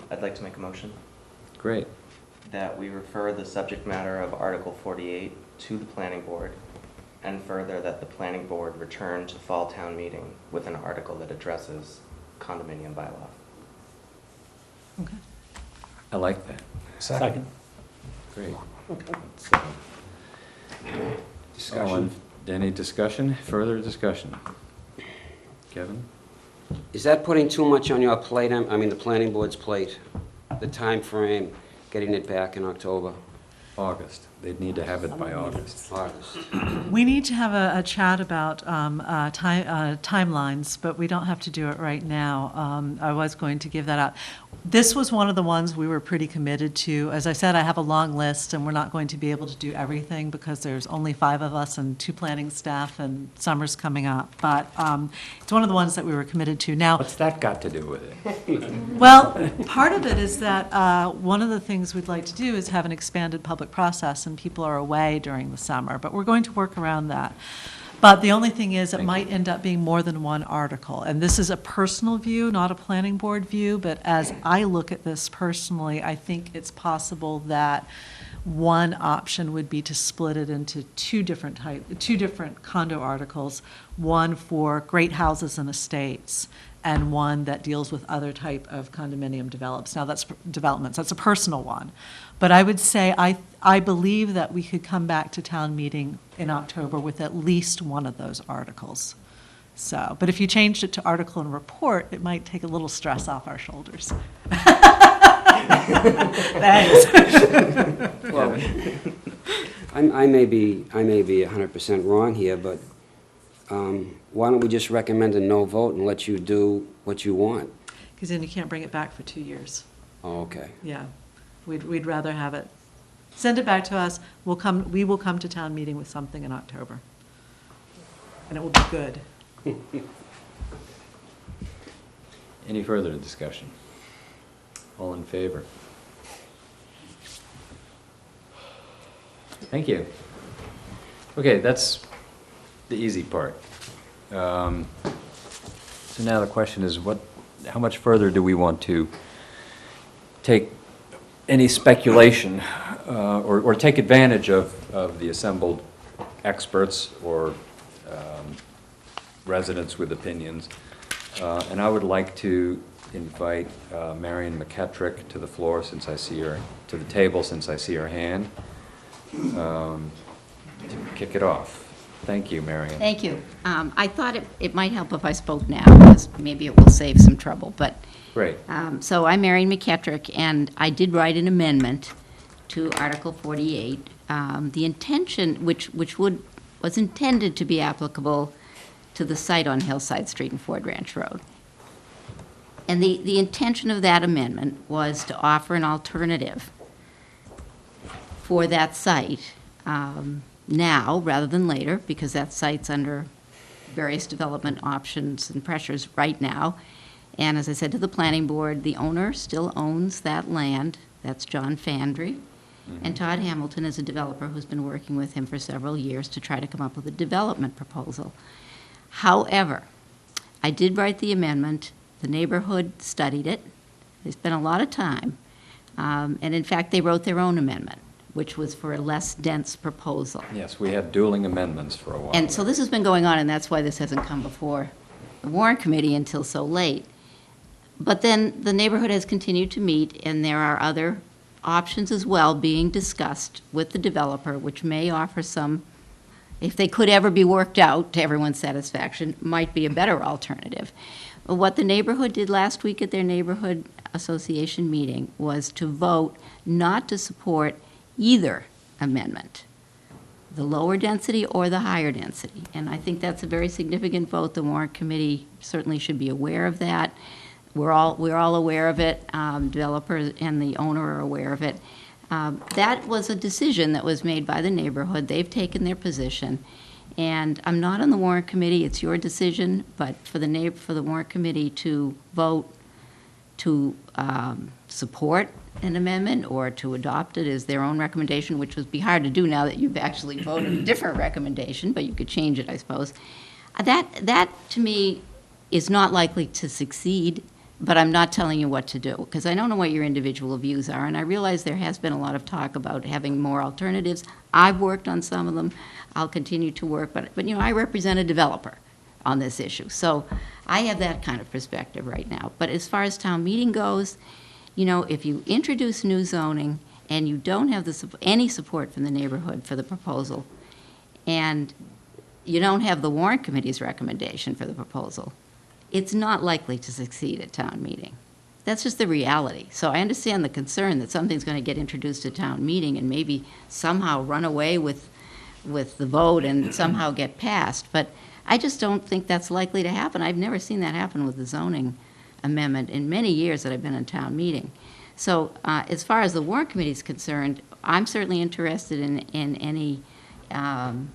I'd like to make a motion Great. that we refer the subject matter of Article 48 to the planning board, and further that the planning board return to fall town meeting with an article that addresses condominium bylaw. Okay. I like that. Second. Great. Discussion. Any discussion? Further discussion? Kevin? Is that putting too much on your plate, the planning board's plate? The time frame, getting it back in October, August. They'd need to have it by August. August? We need to have a chat about timelines, but we don't have to do it right now. I was going to give that out. This was one of the ones we were pretty committed to. As I said, I have a long list, and we're not going to be able to do everything because there's only 5 of us and 2 planning staff, and summer's coming up. But it's one of the ones that we were committed to. Now, What's that got to do with it? well, part of it is that one of the things we'd like to do is have an expanded public process, and people are away during the summer, but we're going to work around that. But the only thing is, it might end up being more than one article. And this is a personal view, not a planning board view, but as I look at this personally, I think it's possible that one option would be to split it into two different condo articles, one for great houses and estates, and one that deals with other type of condominium develops. Now, that's developments, that's a personal one. But I would say, I believe that we could come back to town meeting in October with at least one of those articles. So, but if you changed it to article and report, it might take a little stress off our shoulders. Thanks. Well, I may be 100% wrong here, but why don't we just recommend a no vote and let you do what you want? Because then you can't bring it back for 2 years. Oh, okay. Yeah, we'd rather have it, send it back to us, we will come to town meeting with something in October. And it will be good. Any further discussion? All in favor? Thank you. Okay, that's the easy part. So now the question is, how much further do we want to take any speculation or take advantage of the assembled experts or residents with opinions? And I would like to invite Marion McKettrick to the floor since I see her, to the table since I see her hand, to kick it off. Thank you, Marion. Thank you. I thought it might help if I spoke now, because maybe it will save some trouble, but. Great. So I'm Marion McKettrick, and I did write an amendment to Article 48. The intention, which was intended to be applicable to the site on Hillside Street and Ford Ranch Road. And the intention of that amendment was to offer an alternative for that site now rather than later, because that site's under various development options and pressures right now. And as I said to the planning board, the owner still owns that land. That's John Fandry. And Todd Hamilton is a developer who's been working with him for several years to try to come up with a development proposal. However, I did write the amendment. The neighborhood studied it. They spent a lot of time. And in fact, they wrote their own amendment, which was for a less dense proposal. Yes, we had dueling amendments for a while. And so this has been going on, and that's why this hasn't come before the warrant committee until so late. But then the neighborhood has continued to meet, and there are other options as well being discussed with the developer, which may offer some, if they could ever be worked out to everyone's satisfaction, might be a better alternative. What the neighborhood did last week at their neighborhood association meeting was to vote not to support either amendment, the lower density or the higher density. And I think that's a very significant vote. The warrant committee certainly should be aware of that. We're all aware of it. Developers and the owner are aware of it. That was a decision that was made by the neighborhood. They've taken their position. And I'm not on the warrant committee. It's your decision. But for the warrant committee to vote to support an amendment or to adopt it as their own recommendation, which would be hard to do now that you've actually voted a different recommendation, but you could change it, I suppose. That to me is not likely to succeed. But I'm not telling you what to do, because I don't know what your individual views are, and I realize there has been a lot of talk about having more alternatives. I've worked on some of them. I'll continue to work, but you know, I represent a developer on this issue, so I have that kind of perspective right now. But as far as town meeting goes, you know, if you introduce new zoning and you don't have any support from the neighborhood for the proposal, and you don't have the warrant committee's recommendation for the proposal, it's not likely to succeed at town meeting. That's just the reality. So I understand the concern that something's going to get introduced at town meeting and maybe somehow run away with the vote and somehow get passed. But I just don't think that's likely to happen. I've never seen that happen with the zoning amendment in many years that I've been in town meeting. So as far as the warrant committee is concerned, I'm certainly interested in any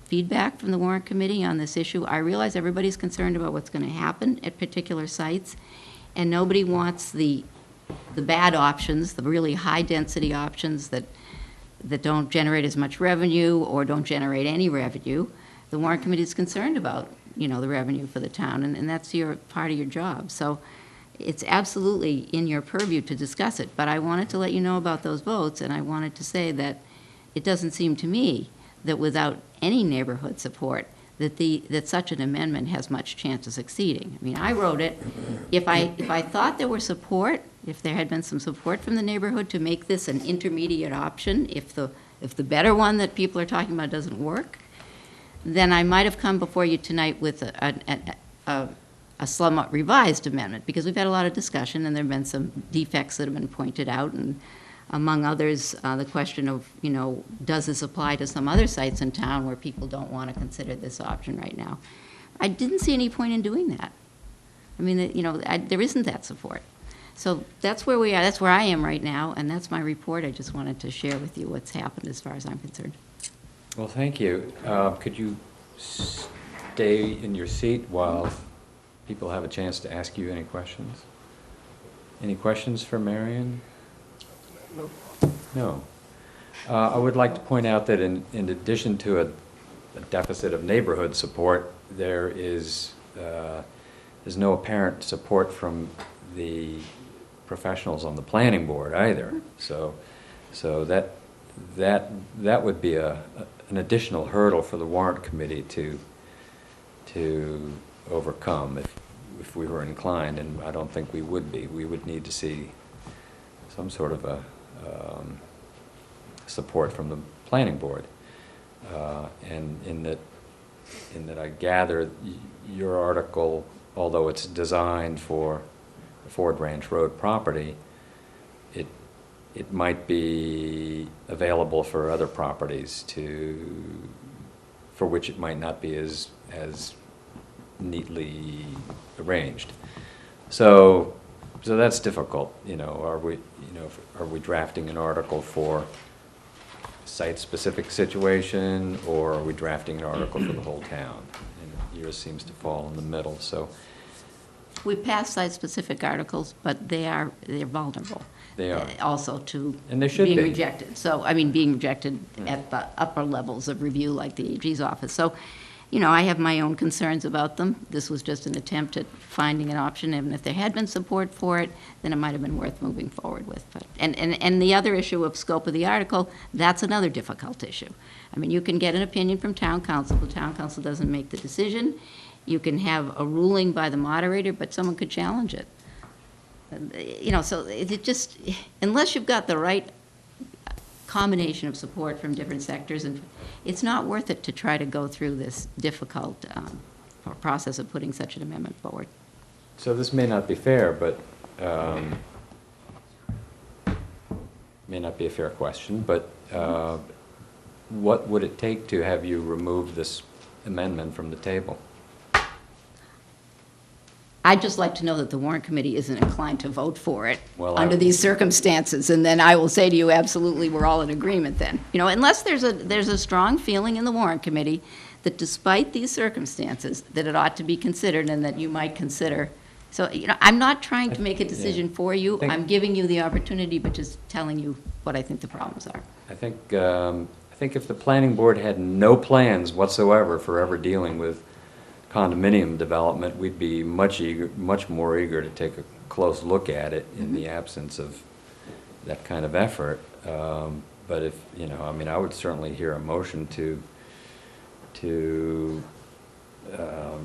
feedback from the warrant committee on this issue. I realize everybody's concerned about what's going to happen at particular sites, and nobody wants the bad options, the really high-density options that don't generate as much revenue or don't generate any revenue. the warrant committee is concerned about, the revenue for the town, and that's part of your job. So it's absolutely in your purview to discuss it, but I wanted to let you know about those votes, and I wanted to say that it doesn't seem to me that without any neighborhood support, that such an amendment has much chance of succeeding. I mean, I wrote it, if I thought there were support, if there had been some support from the neighborhood to make this an intermediate option, if the better one that people are talking about doesn't work, then I might have come before you tonight with a somewhat revised amendment, because we've had a lot of discussion and there have been some defects that have been pointed out, and among others, the question of, does this apply to some other sites in town where people don't want to consider this option right now? I didn't see any point in doing that. I mean, there isn't that support. So that's where we are, that's where I am right now, and that's my report. I just wanted to share with you what's happened as far as I'm concerned. Well, thank you. Could you stay in your seat while people have a chance to ask you any questions? Any questions for Marion? No. I would like to point out that in addition to a deficit of neighborhood support, there's no apparent support from the professionals on the planning board either. So that would be an additional hurdle for the warrant committee to overcome if we were inclined, and I don't think we would be. We would need to see some sort of a support from the planning board, and in that I gather your article, although it's designed for the Ford Ranch Road property, it might be available for other properties for which it might not be as neatly arranged. So that's difficult. Are we drafting an article for site-specific situation, or are we drafting an article for the whole town? And yours seems to fall in the middle. So We pass site-specific articles, but they're vulnerable. They are. Also to And they should being be. rejected. So, being rejected at the upper levels of review, like the AG's office. So, I have my own concerns about them. This was just an attempt at finding an option, and if there had been support for it, then it might have been worth moving forward with. But, and the other issue of scope of the article, that's another difficult issue. You can get an opinion from town council. The town council doesn't make the decision. You can have a ruling by the moderator, but someone could challenge it. So it just, unless you've got the right combination of support from different sectors, and it's not worth it to try to go through this difficult process of putting such an amendment forward. So this may not be fair, but may not be a fair question, but what would it take to have you remove this amendment from the table? I'd just like to know that the warrant committee isn't inclined to vote for it Well, under these circumstances, and then I will say to you, absolutely, we're all in agreement then. Unless there's a strong feeling in the warrant committee that despite these circumstances, that it ought to be considered and that you might consider. So, I'm not trying to make a decision for you. I'm giving you the opportunity, but just telling you what I think the problems are. I think if the planning board had no plans whatsoever for ever dealing with condominium development, we'd be much more eager to take a close look at it in the absence of that kind of effort. But if, I would certainly hear a motion to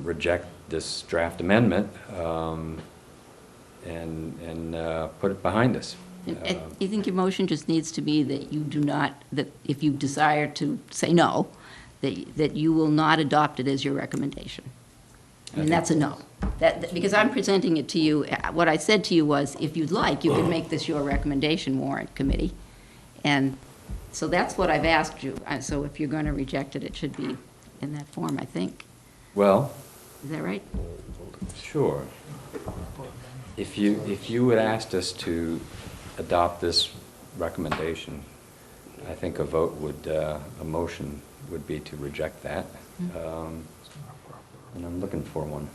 reject this draft amendment and put it behind us. You think your motion just needs to be that you do not, that if you desire to say no, that you will not adopt it as your recommendation? That's a no. Because I'm presenting it to you, what I said to you was, if you'd like, you could make this your recommendation, warrant committee. And so that's what I've asked you. So if you're going to reject it, it should be in that form, I think. Well, Is that right? sure. If you had asked us to adopt this recommendation, I think a motion would be to reject that. And I'm looking for one.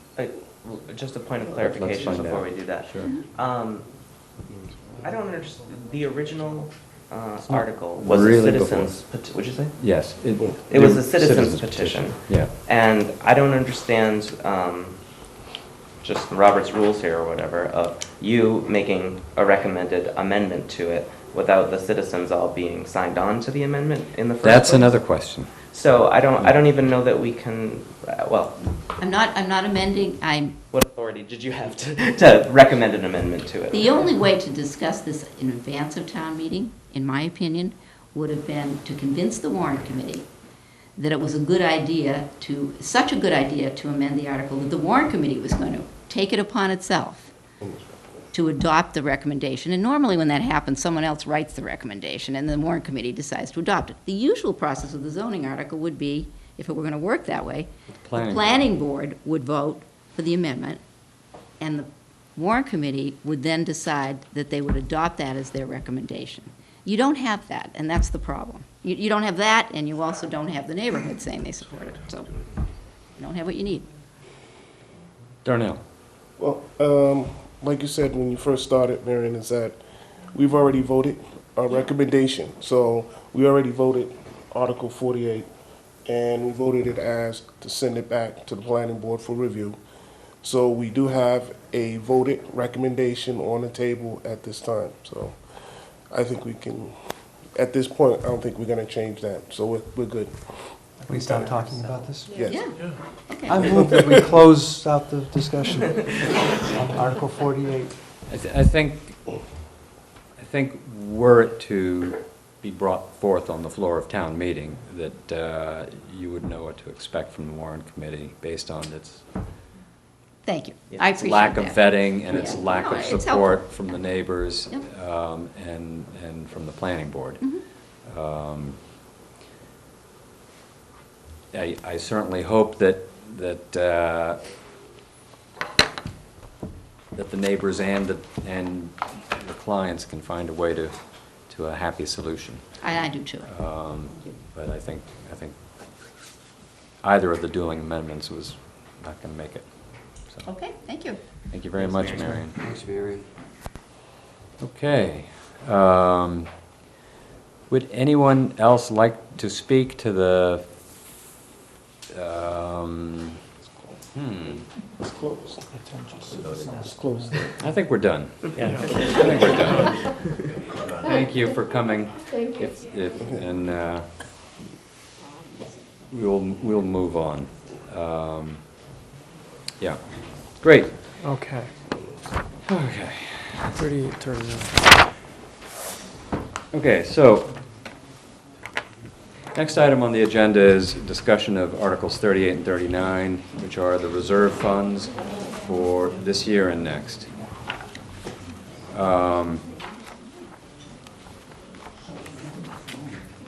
Just a point of Let's clarification find before out. we do that. Sure. I don't understand, the original article was a really citizens, what'd you say? Yes. It was a citizens petition. Yeah. And I don't understand just Robert's rules here or whatever of you making a recommended amendment to it without the citizens all being signed on to the amendment in the first place. That's another question. So I don't even know that we can, well, I'm not amending, what authority did you have to recommend an amendment to it? the only way to discuss this in advance of town meeting, in my opinion, would have been to convince the warrant committee that it was a good idea such a good idea to amend the article that the warrant committee was going to take it upon itself to adopt the recommendation. And normally when that happens, someone else writes the recommendation and the warrant committee decides to adopt it. The usual process of the zoning article would be, if it were going to work that way, the planning board would vote for the amendment, and the warrant committee would then decide that they would adopt that as their recommendation. You don't have that, and that's the problem. You don't have that, and you also don't have the neighborhood saying they support it. So you don't have what you need. Darnell. Well, like you said when you first started, Marion, is that we've already voted our recommendation. So we already voted Article 48, and we voted it as to send it back to the planning board for review. So we do have a voted recommendation on the table at this time. So I think we can, at this point, I don't think we're going to change that. So we're good. We start talking about this? Yes. Yeah. Okay. I move that we close out the discussion on Article 48. I think were it to be brought forth on the floor of town meeting, that you would know what to expect from the warrant committee based on its Thank you. I appreciate lack that. of vetting and its Yeah. lack No, of it's support helpful. from the neighbors Yep. and from the planning board. Mhm. I certainly hope that the neighbors and the clients can find a way to a happy solution. I do too. But I think either of the dueling amendments was not going to make it. So, Okay, thank you. thank you very much, Marion. Thanks, Marion. Okay. Would anyone else like to speak to the, It's closed. It's closed. I think we're done. Yeah. I think we're done. Thank you for coming. And we'll move on. Yeah. Great. Okay. Okay. 3839. Okay, so next item on the agenda is discussion of Articles 38 and 39, which are the reserve funds for this year and next.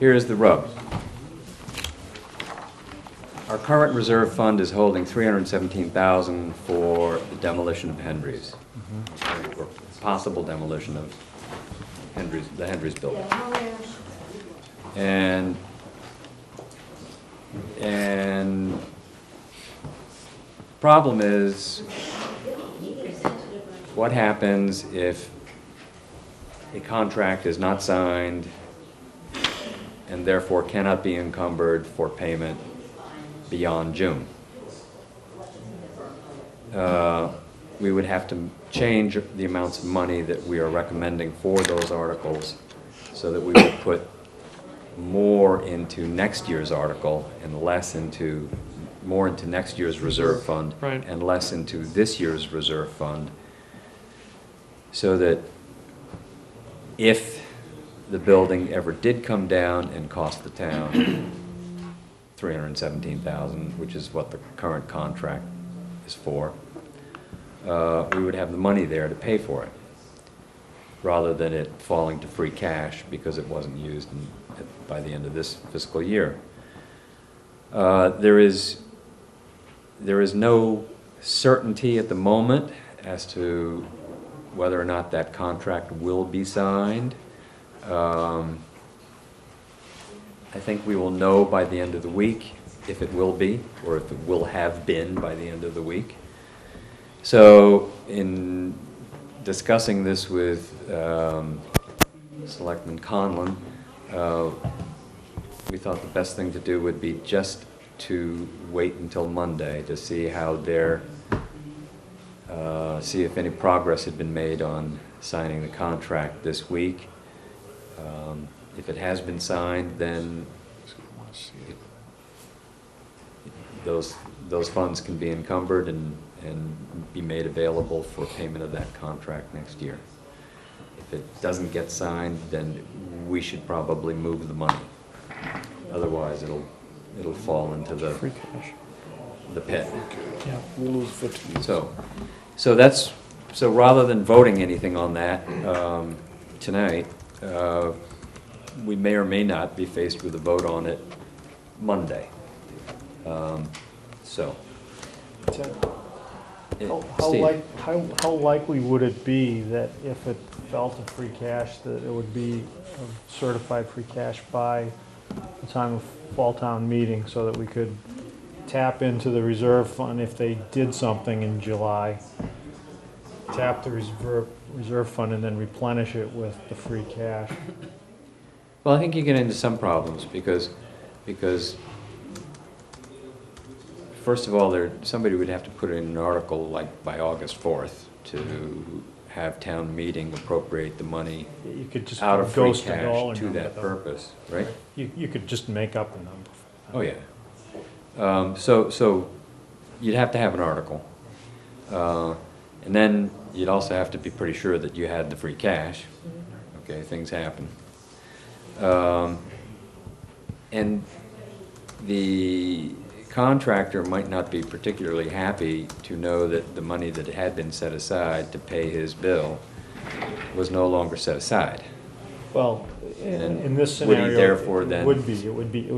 Here's the rub. Our current reserve fund is holding $317,000 for the demolition of Henry's, or possible demolition of the Henry's building. And problem is, what happens if a contract is not signed and therefore cannot be encumbered for payment beyond June? We would have to change the amounts of money that we are recommending for those articles so that we would put more into next year's article and more into next year's reserve fund and less into this year's reserve fund, so that if the building ever did come down and cost the town $317,000, which is what the current contract is for, we would have the money there to pay for it, rather than it falling to free cash because it wasn't used by the end of this fiscal year. There is no certainty at the moment as to whether or not that contract will be signed. I think we will know by the end of the week if it will be, or if it will have been by the end of the week. So in discussing this with Selectman Conlon, we thought the best thing to do would be just to wait until Monday to see how see if any progress had been made on signing the contract this week. If it has been signed, then those funds can be encumbered and be made available for payment of that contract next year. If it doesn't get signed, then we should probably move the money. Otherwise, it'll fall into the Free cash. the pit. Yeah. We lose 50. So rather than voting anything on that tonight, we may or may not be faced with a vote on it Monday. How likely would it be that if it fell to free cash, that it would be certified free cash by the time of fall town meeting, so that we could tap into the reserve fund if they did something in July? Tap the reserve fund and then replenish it with the free cash. Well, I think you get into some problems because first of all, somebody would have to put in an article like by August 4th to have town meeting appropriate the money You could just out of free ghost a dollar cash to number, that though. purpose, right? You could just make up a number. Oh, yeah. So you'd have to have an article. And then you'd also have to be pretty sure that you had the free cash. Okay, things happen. And the contractor might not be particularly happy to know that the money that had been set aside to pay his bill was no longer set aside. Well, And in this would he scenario, therefore it then- would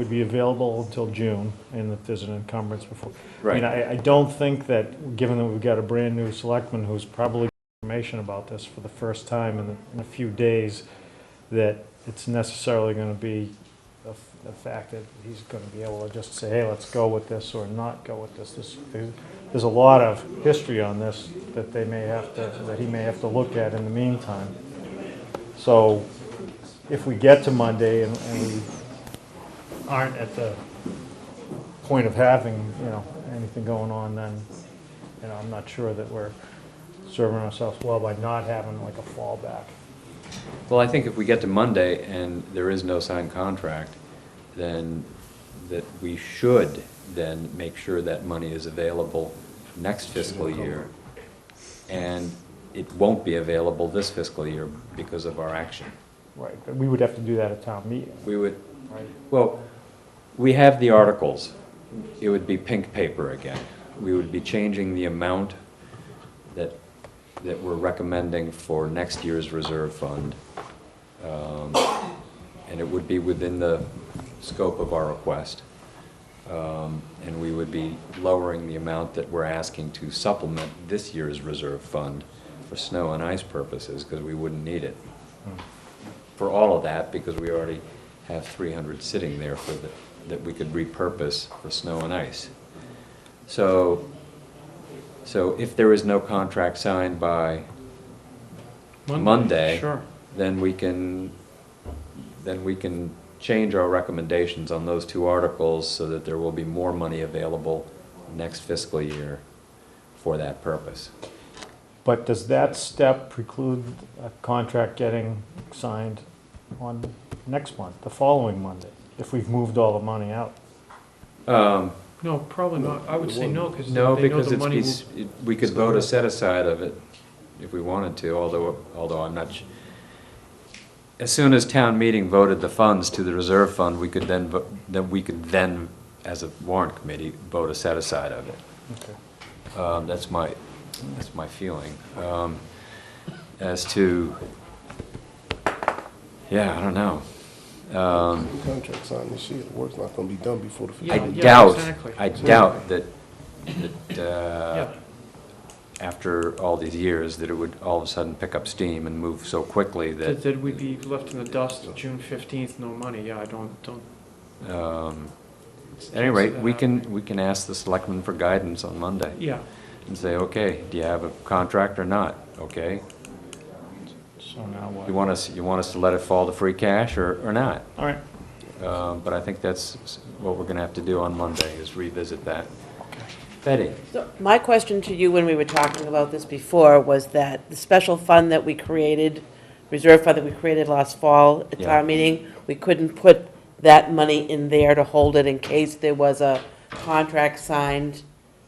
be available until June, and that there's an encumbrance before. I mean, Right. I don't think that, given that we've got a brand-new selectman who's probably information about this for the first time in a few days, that it's necessarily gonna be the fact that he's gonna be able to just say, hey, let's go with this or not go with this. There's a lot of history on this that he may have to look at in the meantime. So if we get to Monday and we aren't at the point of having, anything going on, then, I'm not sure that we're serving ourselves well by not having like a fallback. Well, I think if we get to Monday and there is no signed contract, then that we should then make sure that money is available next fiscal year. And it won't be available this fiscal year because of our action. Right, but we would have to do that at town meeting, We would, right? well, we have the articles. It would be pink paper again. We would be changing the amount that we're recommending for next year's reserve fund. And it would be within the scope of our request. And we would be lowering the amount that we're asking to supplement this year's reserve fund for snow and ice purposes, because we wouldn't need it for all of that, because we already have 300 sitting there that we could repurpose for snow and ice. So if there is no contract signed by Monday, Sure. then we can change our recommendations on those two articles so that there will be more money available next fiscal year for that purpose. But does that step preclude a contract getting signed on next month, the following Monday, if we've moved all the money out? No, probably not. I would say no, because they No, know because the money will... we could vote a set aside of it if we wanted to, although I'm not. As soon as town meeting voted the funds to the reserve fund, we could then, as a warrant committee, vote a set aside of it. Okay. That's my feeling. As to, I don't know. The contract signed this year, the work's not gonna be done before the Yeah, fiscal I exactly. doubt that Yeah. after all these years, that it would all of a sudden pick up steam and move so quickly that, That we'd be left in the dust June 15th, no money. Yeah, I don't... at any rate, we can ask the selectmen for guidance on Monday Yeah. and say, okay, do you have a contract or not? Okay, So now what? You want us to let it fall to free cash or not? All right. But I think that's what we're going to have to do on Monday, is revisit that. Betty? So my question to you when we were talking about this before was that the special fund that we created, reserve fund that we created last fall at Yeah. town meeting, we couldn't put that money in there to hold it in case there was a contract signed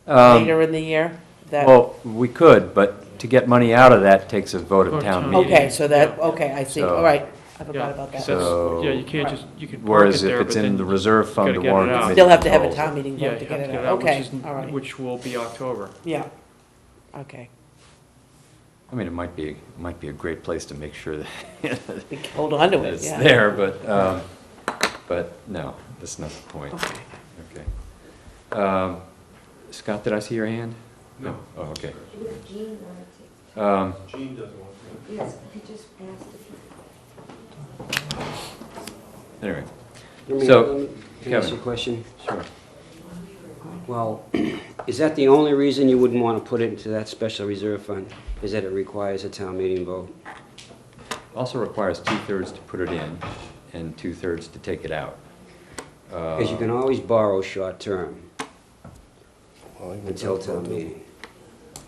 later in the year? That- Well, we could, but to get money out of that takes a vote of town meeting. Okay, so that, okay, I see, So- all right, I Yeah, forgot about that. So- Yeah, you can't just, you can park it Whereas there, if but it's then in the reserve fund, gotta the get it warrant out. committee Still have to have a controls town it. meeting yeah, vote you to have get to it get it out, out, okay, all right, which will be October. yeah, okay. I mean, it might be a great place to make sure that We can hold on to it, it's yeah. there, but no, that's not the point. Okay. Okay. Scott, did I see your hand? No. Oh, okay. Jean wanted to. Gene doesn't want to. Yes, he just asked if Anyway, Let me- So, let me- Can I ask Kevin. you a question? sure. Well, is that the only reason you wouldn't want to put it into that special reserve fund? Is that it requires a town meeting vote? Also requires 2/3 to put it in and 2/3 to take it out. Because you can always borrow short-term Well, even until though- town meeting.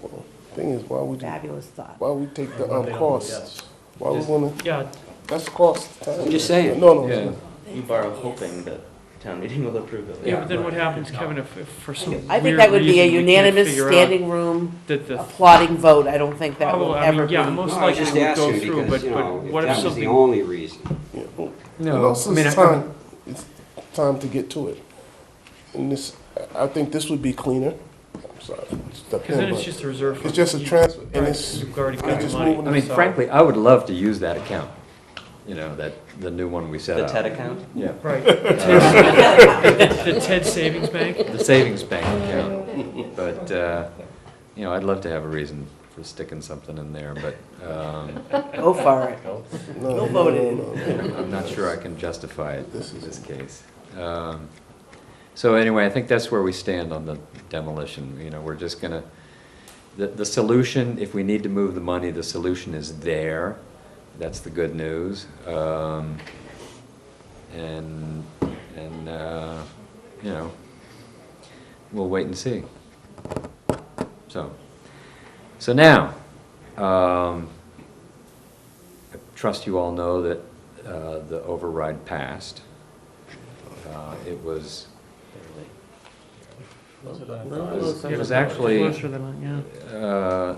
Well, thing is, Fabulous thought. why we take the costs? Why we wanna, Yeah, that's the cost. I'm just saying. No, Yeah. You borrow hoping that town meeting will approve it. yeah, but then what happens, Kevin, if for some weird reason I think that would be a we can't unanimous figure out standing room that the, applauding vote, I don't think that will probably, I ever mean, be. yeah, most No, I was likely just would go asking through, because, you but know, what if that was the something? only reason. No, Since I mean, it's time, it's time to get to it. And this, I think this would be cleaner. I'm sorry. Because then it's just a reserve. It's fund. just a You- transfer, and right, it's- You've already it's got the just money. moving I mean, So- frankly, I would love to use that account. You know, the new one we set The up. TED account? Yeah. Right. The TED Savings Bank? The savings bank account. But, you know, I'd love to have a reason for sticking something in there, but Go for it. No, We'll vote it in. no. I'm not sure I can justify it in this case. So anyway, I think that's where we stand on the demolition. You know, we're just gonna, the solution, if we need to move the money, the solution is there. That's the good news. And you know, we'll wait and see. So now, I trust you all know that the override passed. It was actually Closer than, yeah.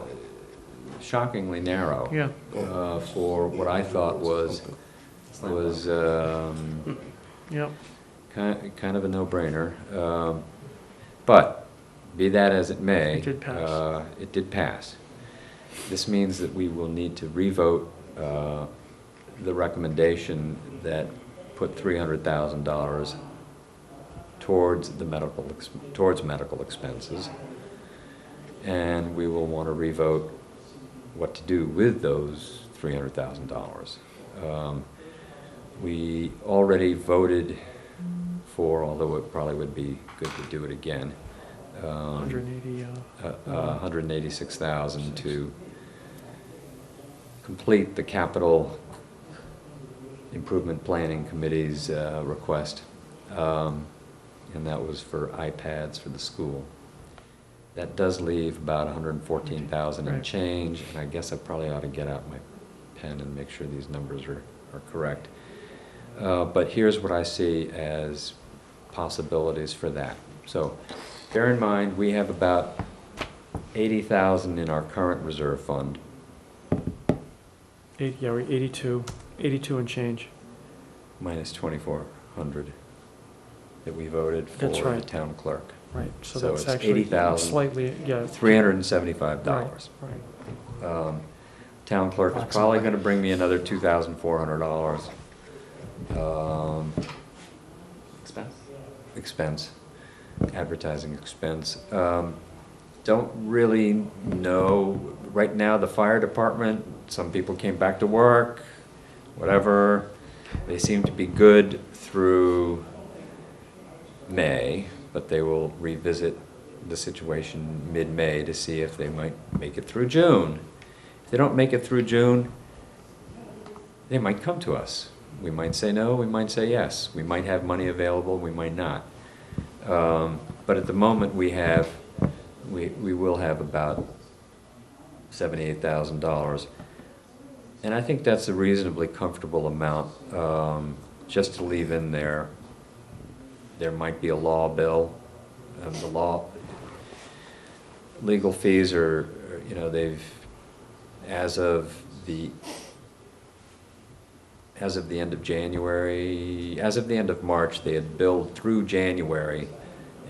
shockingly narrow. Yeah. For what I thought was Yep. kind of a no-brainer. But be that as it may. It did pass. It did pass. This means that we will need to revote the recommendation that put $300,000 towards medical expenses. And we will want to revote what to do with those $300,000. We already voted for, although it probably would be good to do it again, 180, 186,000 to complete the capital improvement planning committee's request, and that was for iPads for the school. That does leave about 114,000 and Right. change, and I guess I probably ought to get out my pen and make sure these numbers are correct. But here's what I see as possibilities for that. So bear in mind, we have about 80,000 in our current reserve fund. we're 82 and change. Minus 2,400 that we voted for That's the right. town clerk. Right, so So that's it's actually 80,000. slightly, yeah. $375. Right. Town clerk is probably going to bring me another $2,400 Expense? expense, advertising expense. Don't really know. Right now, the fire department, some people came back to work, whatever. They seem to be good through May, but they will revisit the situation mid-May to see if they might make it through June. If they don't make it through June, they might come to us. We might say no, we might say yes. We might have money available, we might not. But at the moment, we will have about $78,000. And I think that's a reasonably comfortable amount, just to leave in there. There might be a law bill. Legal fees are, as of the end of January, as of the end of March, they had billed through January,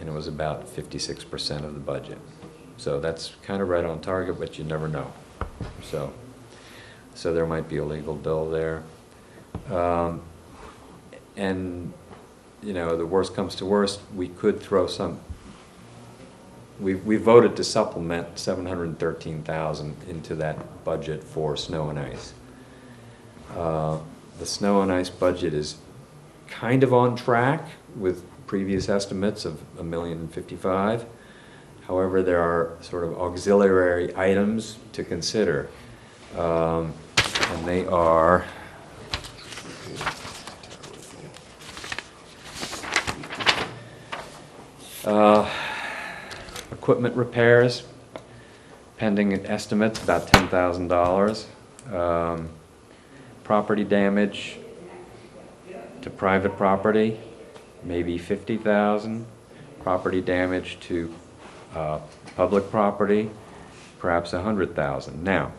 and it was about 56% of the budget. So that's kind of right on target, but you never know. So there might be a legal bill there. And, the worst comes to worst, we could throw some. We voted to supplement $713,000 into that budget for snow and ice. The snow and ice budget is kind of on track with previous estimates of $1,055,000. However, there are sort of auxiliary items to consider, and they are equipment repairs, pending estimates about $10,000. Property damage to private property, maybe $50,000. Property damage to public property, perhaps $100,000. Now,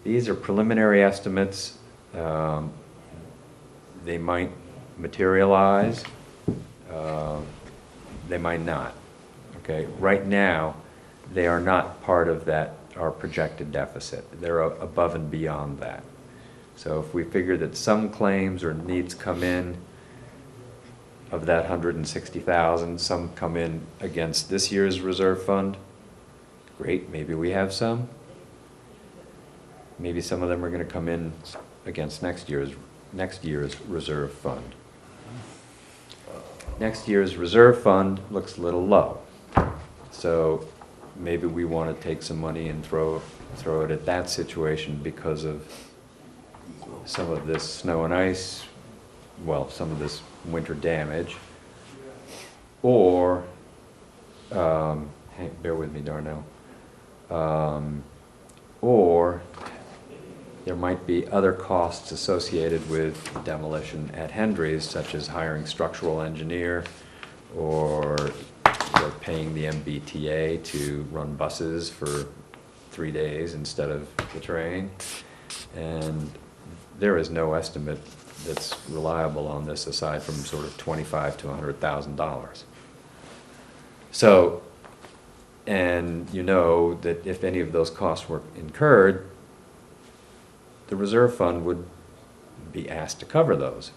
these are preliminary estimates. They might materialize. They might not. Okay. Right now, they are not part of our projected deficit. They're above and beyond that. So if we figure that some claims or needs come in of that $160,000, some come in against this year's reserve fund, great, maybe we have some. Maybe some of them are going to come in against next year's reserve fund. Next year's reserve fund looks a little low. So maybe we want to take some money and throw it at that situation because of some of this snow and ice, some of this winter damage, or, bear with me, Darnell, or there might be other costs associated with demolition at Hendry's, such as hiring structural engineer, or paying the MBTA to run buses for 3 days instead of the train. And there is no estimate that's reliable on this aside from sort of $25,000 to $100,000. So, and that if any of those costs were incurred, the reserve fund would be asked to cover those.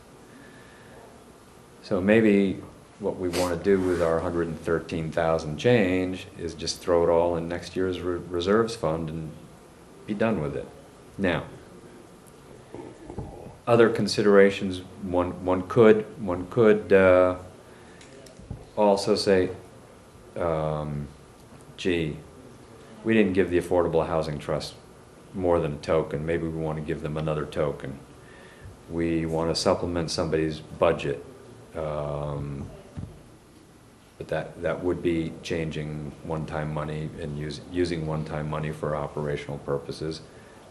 So maybe what we want to do with our $113,000 change is just throw it all in next year's reserves fund and be done with it. Now, other considerations, one could also say, gee, we didn't give the Affordable Housing Trust more than a token. Maybe we want to give them another token. We want to supplement somebody's budget. But that would be changing one-time money and using one-time money for operational purposes.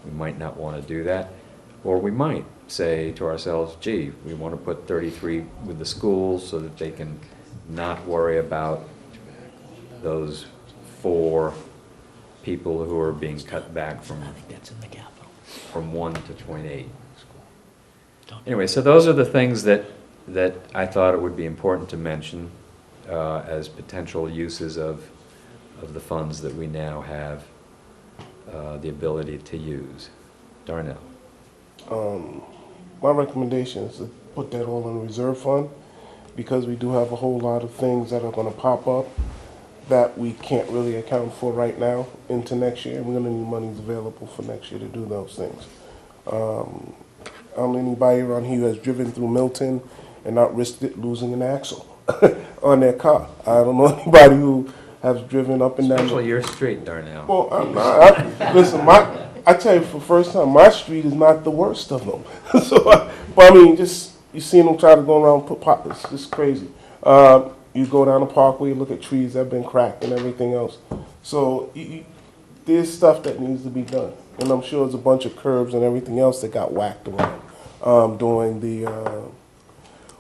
We might not want to do that. Or we might say to ourselves, gee, we want to put 33 with the schools so that they can not worry about those 4 people who are being cut back from 1 to 0.8. Anyway, so those are the things that I thought it would be important to mention as potential uses of the funds that we now have the ability to use. Darnell. My recommendation is to put that all in the reserve fund because we do have a whole lot of things that are going to pop up that we can't really account for right now into next year. We're going to need monies available for next year to do those things. Anybody around here who has driven through Milton and not risked it losing an axle on their car. I don't know anybody who has driven up and down. Especially your street, Darnell. Well, listen, I I tell you, for the first time, my street is not the worst of them. But I mean, just you seen them try to go around and put pot. It's just crazy. You go down the parkway, you look at trees that have been cracked and everything else. So there's stuff that needs to be done, and I'm sure there's a bunch of curbs and everything else that got whacked around during the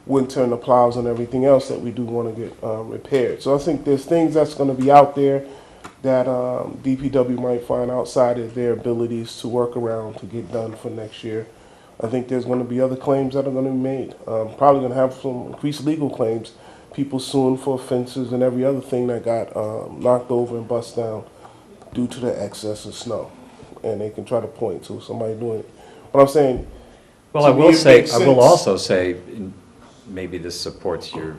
winter and the plows and everything else that we do want to get repaired. So I think there's things that's going to be out there that DPW might find outside of their abilities to work around to get done for next year. I think there's going to be other claims that are going to be made. Probably going to have some increased legal claims, people suing for offenses and every other thing that got knocked over and bust down due to the excess of snow. And they can try to point to somebody doing it. But I'm saying, Well, to I me, will it say, makes I will sense. also say, maybe this supports your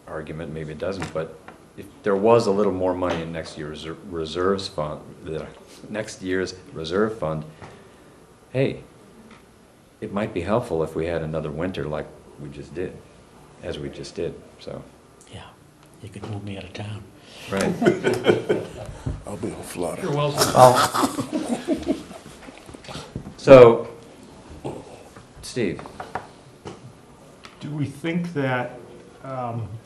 argument, maybe it doesn't, but if there was a little more money in next year's reserves fund, next year's reserve fund, hey, it might be helpful if we had another winter like we just did, as we just did, so. Yeah, you could move me out of town. Right. I'll be in Florida. You're welcome. So, Steve, Do we think that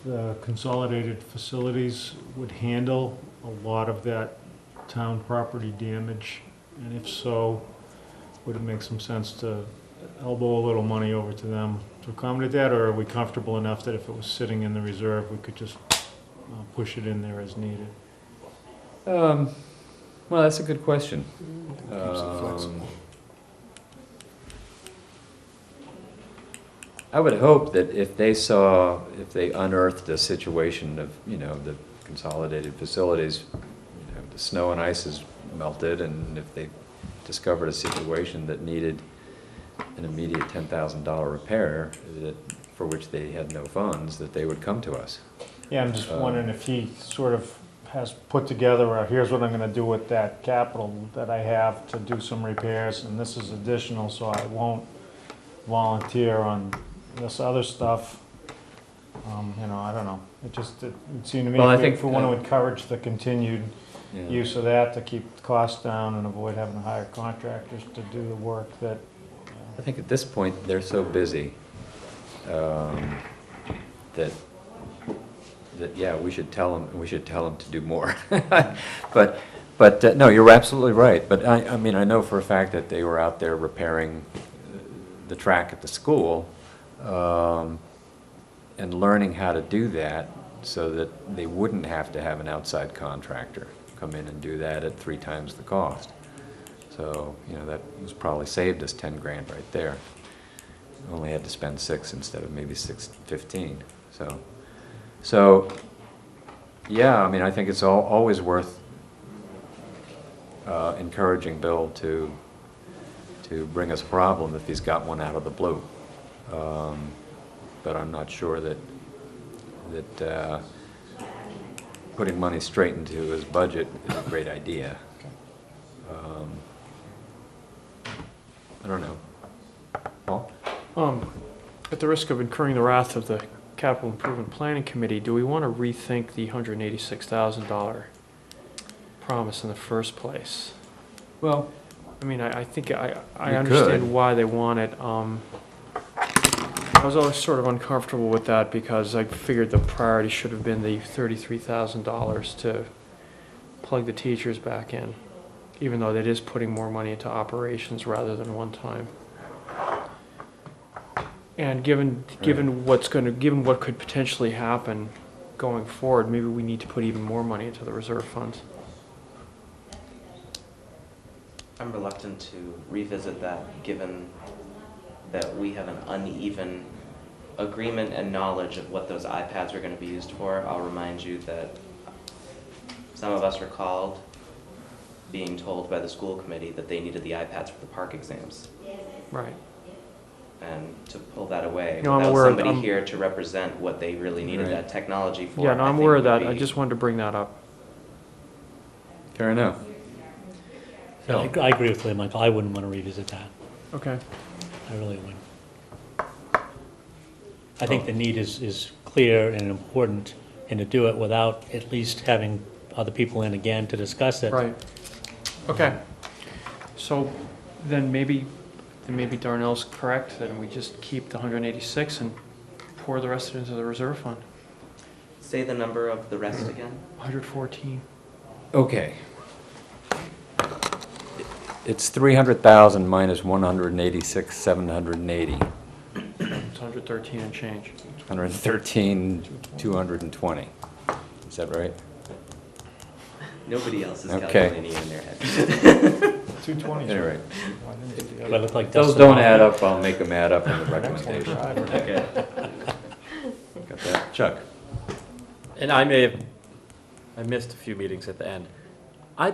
the consolidated facilities would handle a lot of that town property damage? And if so, would it make some sense to elbow a little money over to them to accommodate that? Or are we comfortable enough that if it was sitting in the reserve, we could just push it in there as needed? well, that's a good question. Keeps it flexible. I would hope that if they unearthed a situation of, the consolidated facilities, the snow and ice is melted, and if they discovered a situation that needed an immediate $10,000 repair, for which they had no funds, that they would come to us. Yeah, I'm just wondering if he sort of has put together, here's what I'm gonna do with that capital that I have to do some repairs, and this is additional, so I won't volunteer on this other stuff. I don't know. It seemed to me Well, I if think, we want to encourage the continued Yeah. use of that to keep costs down and avoid having to hire contractors to do the work that, I think at this point, they're so busy that yeah, we should tell them to do more. But no, you're absolutely right. But I mean, I know for a fact that they were out there repairing the track at the school and learning how to do that so that they wouldn't have to have an outside contractor come in and do that at 3 times the cost. So, that was probably saved us 10 grand right there. Only had to spend 6 instead of maybe 15. So yeah, I mean, I think it's always worth encouraging Bill to bring us a problem if he's got one out of the blue. But I'm not sure that putting money straight into his budget is a great idea. I don't know. Paul? At the risk of incurring the wrath of the Capital Improvement Planning Committee, do we want to rethink the $186,000 promise in the first place? Well, I mean, I think I You understand could. why they want it. I was always sort of uncomfortable with that because I figured the priority should have been the $33,000 to plug the teachers back in, even though that is putting more money into operations rather than one time. And given what could potentially happen going forward, maybe we need to put even more money into the reserve funds. I'm reluctant to revisit that, given that we have an uneven agreement and knowledge of what those iPads are going to be used for. I'll remind you that some of us recalled being told by the school committee that they needed the iPads for the park exams. Right. And to pull that away No, I'm without aware of- somebody I'm- here to represent what they really needed Right. that technology for. Yeah, no, I I'm think aware of would that. be- I just wanted to bring that up. fair enough. No, I agree with Lee, Michael. I wouldn't want to revisit that. Okay. I really wouldn't. I think the need is clear and important, and to do it without at least having other people in again to discuss it. Right. Okay. So then maybe Darnell's correct, then we just keep the 186 and pour the rest into the reserve fund. Say the number of the rest again. 114. Okay. It's 300,000 minus 186, 780. It's 113 and change. 113, 220. Is that right? Nobody else is Okay. calculating in their head. 220. Anyway, Do I look like those Dustin don't Hoffman? add up, I'll make them add up in the recommendation. Okay. Got that? Chuck? And I missed a few meetings at the end. I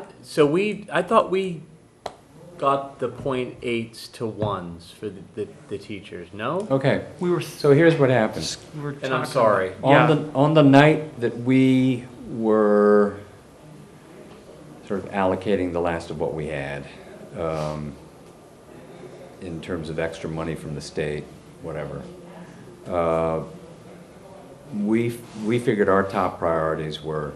thought we got the .8s to 1s for the teachers, no? Okay, We were, so here's what happened. we were And I'm talking- sorry. On the night that we were sort of allocating the last of what we had, in terms of extra money from the state, whatever, we figured our top priorities were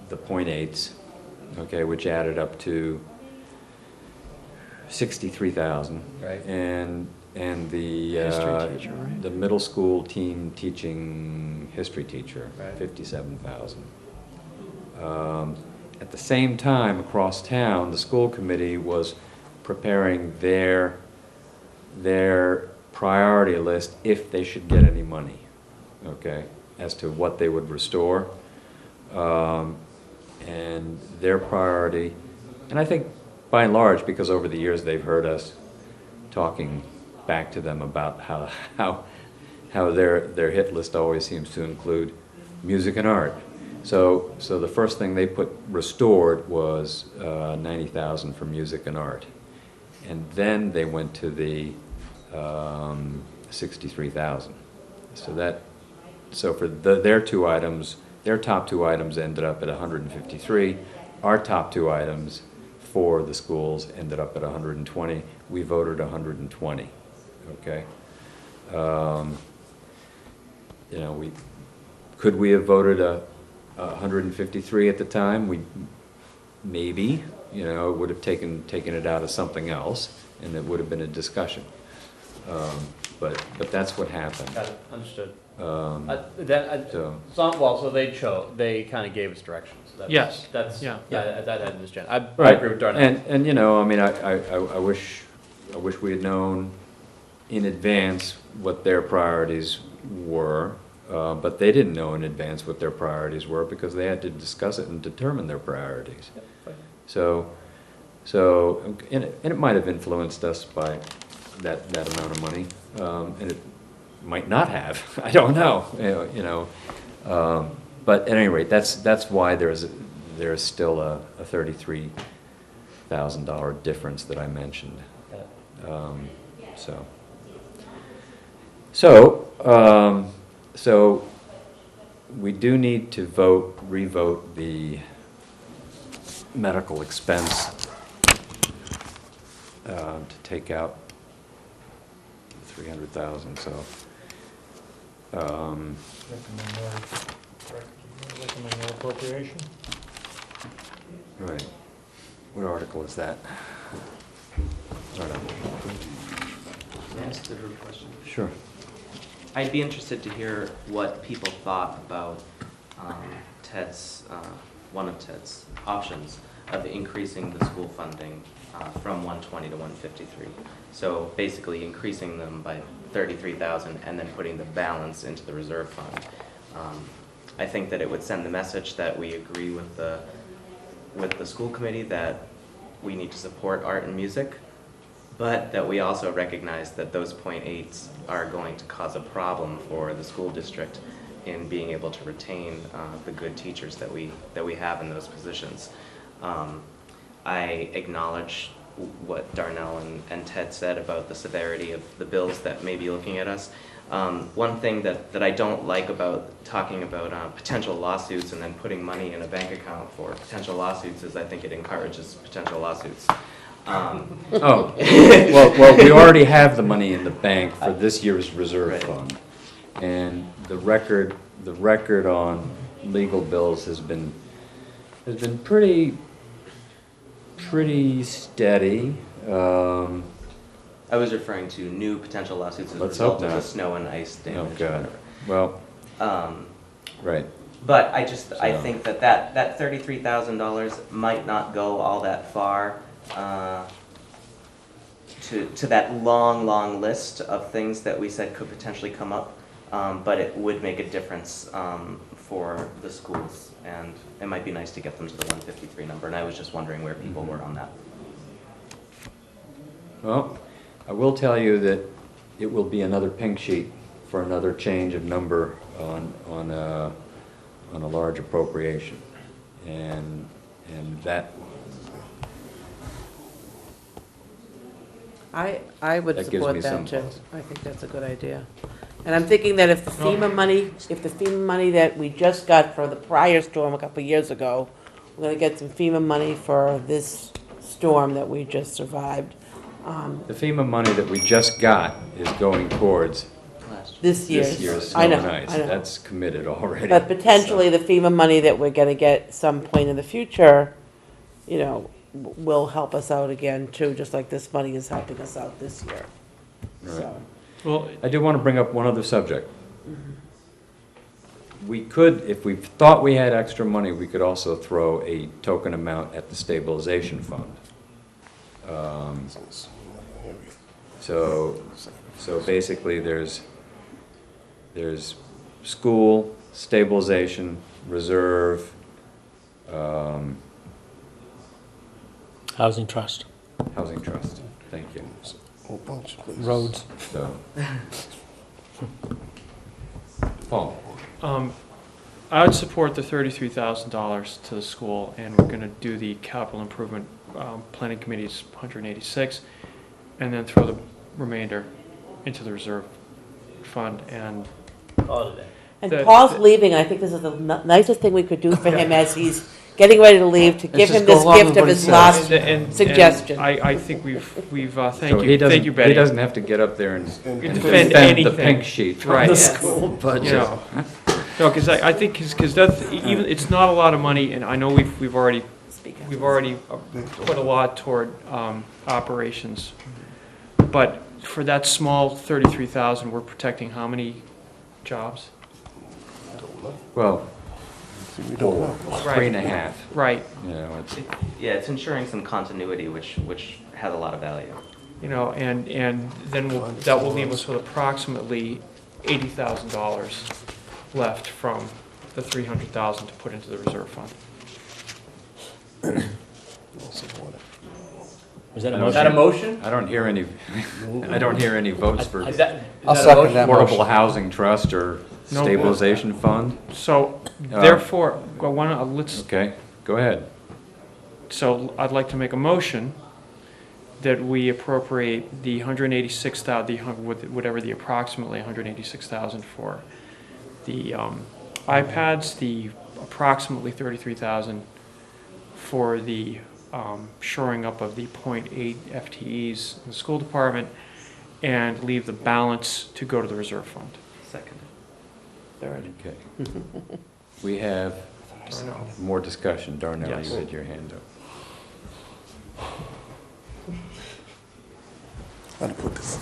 the .8s, okay, which added up to 63,000. Right. And the History teacher, right? the middle school team teaching history teacher, Right. 57,000. At the same time, across town, the school committee was preparing their priority list if they should get any money, okay, as to what they would restore. And their priority, and I think by and large, because over the years they've heard us talking back to them about how their hit list always seems to include music and art. So the first thing they put restored was 90,000 for music and art. And then they went to the 63,000. So for their two items, their top two items ended up at 153. Our top two items for the schools ended up at 120. We voted 120, okay? Could we have voted 153 at the time? Maybe, it would have taken it out of something else, and it would have been a discussion. But that's what happened. Got it, understood. So- So they kind of gave us directions. That's- Yes. That's, Yeah. that I understand. I Right. agree with Darnell. And I mean, I wish we had known in advance what their priorities were, but they didn't know in advance what their priorities were because they had to discuss it and determine their priorities. Yep, fine. And it might have influenced us by that amount of money, and it might not have. I don't know, but at any rate, that's why there's still a $33,000 difference that I mentioned. So we do need to revote the medical expense to take out 300,000. So Recommend no appropriation? right, what article is that? Right on. Can I ask the root question? Sure. I'd be interested to hear what people thought about one of Ted's options of increasing the school funding from 120 to 153. So basically increasing them by 33,000 and then putting the balance into the reserve fund. I think that it would send the message that we agree with the school committee that we need to support art and music, but that we also recognize that those .8s are going to cause a problem for the school district in being able to retain the good teachers that we have in those positions. I acknowledge what Darnell and Ted said about the severity of the bills that may be looking at us. One thing that I don't like about talking about potential lawsuits and then putting money in a bank account for potential lawsuits is I think it encourages potential lawsuits. Well, we already have the money in the bank for this year's reserve Right. fund. And the record on legal bills has been pretty pretty steady. I was referring to new potential lawsuits as a Let's result hope of the not. snow and ice Oh, damage. or God. whatever. Well, right. But I just, I So- think that $33,000 might not go all that far to that long list of things that we said could potentially come up, but it would make a difference for the schools, and it might be nice to get them to the 153 number, and I was just wondering where people were on that. Well, I will tell you that it will be another pink sheet for another change of number on a large appropriation. And that, I would That gives me support some that too. pause. I think that's a good idea. And I'm thinking that if the FEMA money that we just got for the prior storm a couple of years ago, we're gonna get some FEMA money for this storm that we just survived, the FEMA money that we just got is going towards this year's. this year's snow I know, and ice. I know. That's committed already. But potentially, the FEMA money that we're gonna get some point in the future, you know, will help us out again too, just like this money is helping us out this year. Right. So, Well, I do want to bring up one other subject. We could, if we thought we had extra money, we could also throw a token amount at the stabilization fund. So basically, there's school, stabilization, reserve, Housing trust. housing trust. Thank you. Whole bunch, please. Roads. So, Paul? I would support the $33,000 to the school, and we're going to do the capital improvement planning committee's 186, and then throw the remainder into the reserve fund. And and The- Paul's leaving, and I think this is the nicest thing we could do for him as he's getting ready to leave, to give just him go this along gift with of what he his says. last and suggestion. I think we've So thank he you, doesn't- thank you, Betty. He doesn't have to get up there and Defend defend the anything. pink sheet from Right. the Yes. school You budget. know, no, because I think, because that's, even, it's not a lot of money, and I know we've already put a lot toward operations. But for that small 33,000, we're protecting how many jobs? Well, We don't know. three and a half, Right, you know, it's, Yeah, it's ensuring some continuity, which has a lot of value. you know, and then that will leave us with approximately $80,000 left from the 300,000 to put into the reserve fund. Was that a I don't motion? hear- motion? I don't hear any, I don't hear any votes for Is that I'll a second motion? that affordable motion. housing trust or No. stabilization fund. So therefore, well, why not, let's, Okay, go ahead. so I'd like to make a motion that we appropriate the 186,000, whatever the approximately 186,000 for the iPads, the approximately 33,000 for the shoring up of the .8 FTEs in the school department, and leave the balance to go to the reserve fund. Second. Third. Okay. We have more discussion. Darnell, Yes. you had your hand up. How to put this?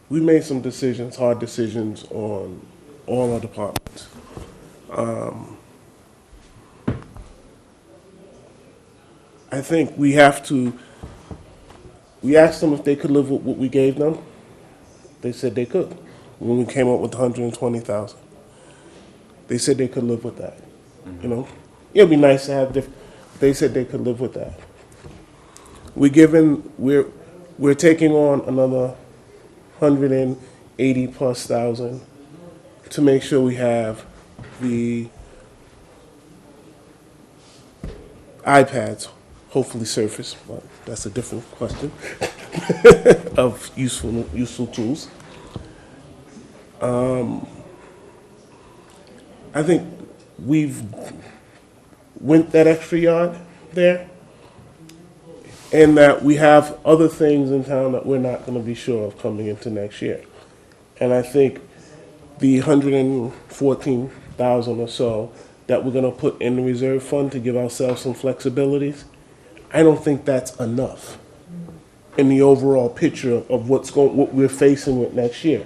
We made some decisions, hard decisions on all our departments. I think we have to, we asked them if they could live with what we gave them. They said they could, when we came up with 120,000. They said they could live with that, you know? It'd be nice to have they said they could live with that. We're taking on another 180 plus thousand to make sure we have the iPads, hopefully Surface, but that's a different question, of useful tools. I think we've went that extra yard there, and that we have other things in town that we're not going to be sure of coming into next year. And I think the 114,000 or so that we're gonna put in the reserve fund to give ourselves some flexibilities, I don't think that's enough in the overall picture of what we're facing with next year.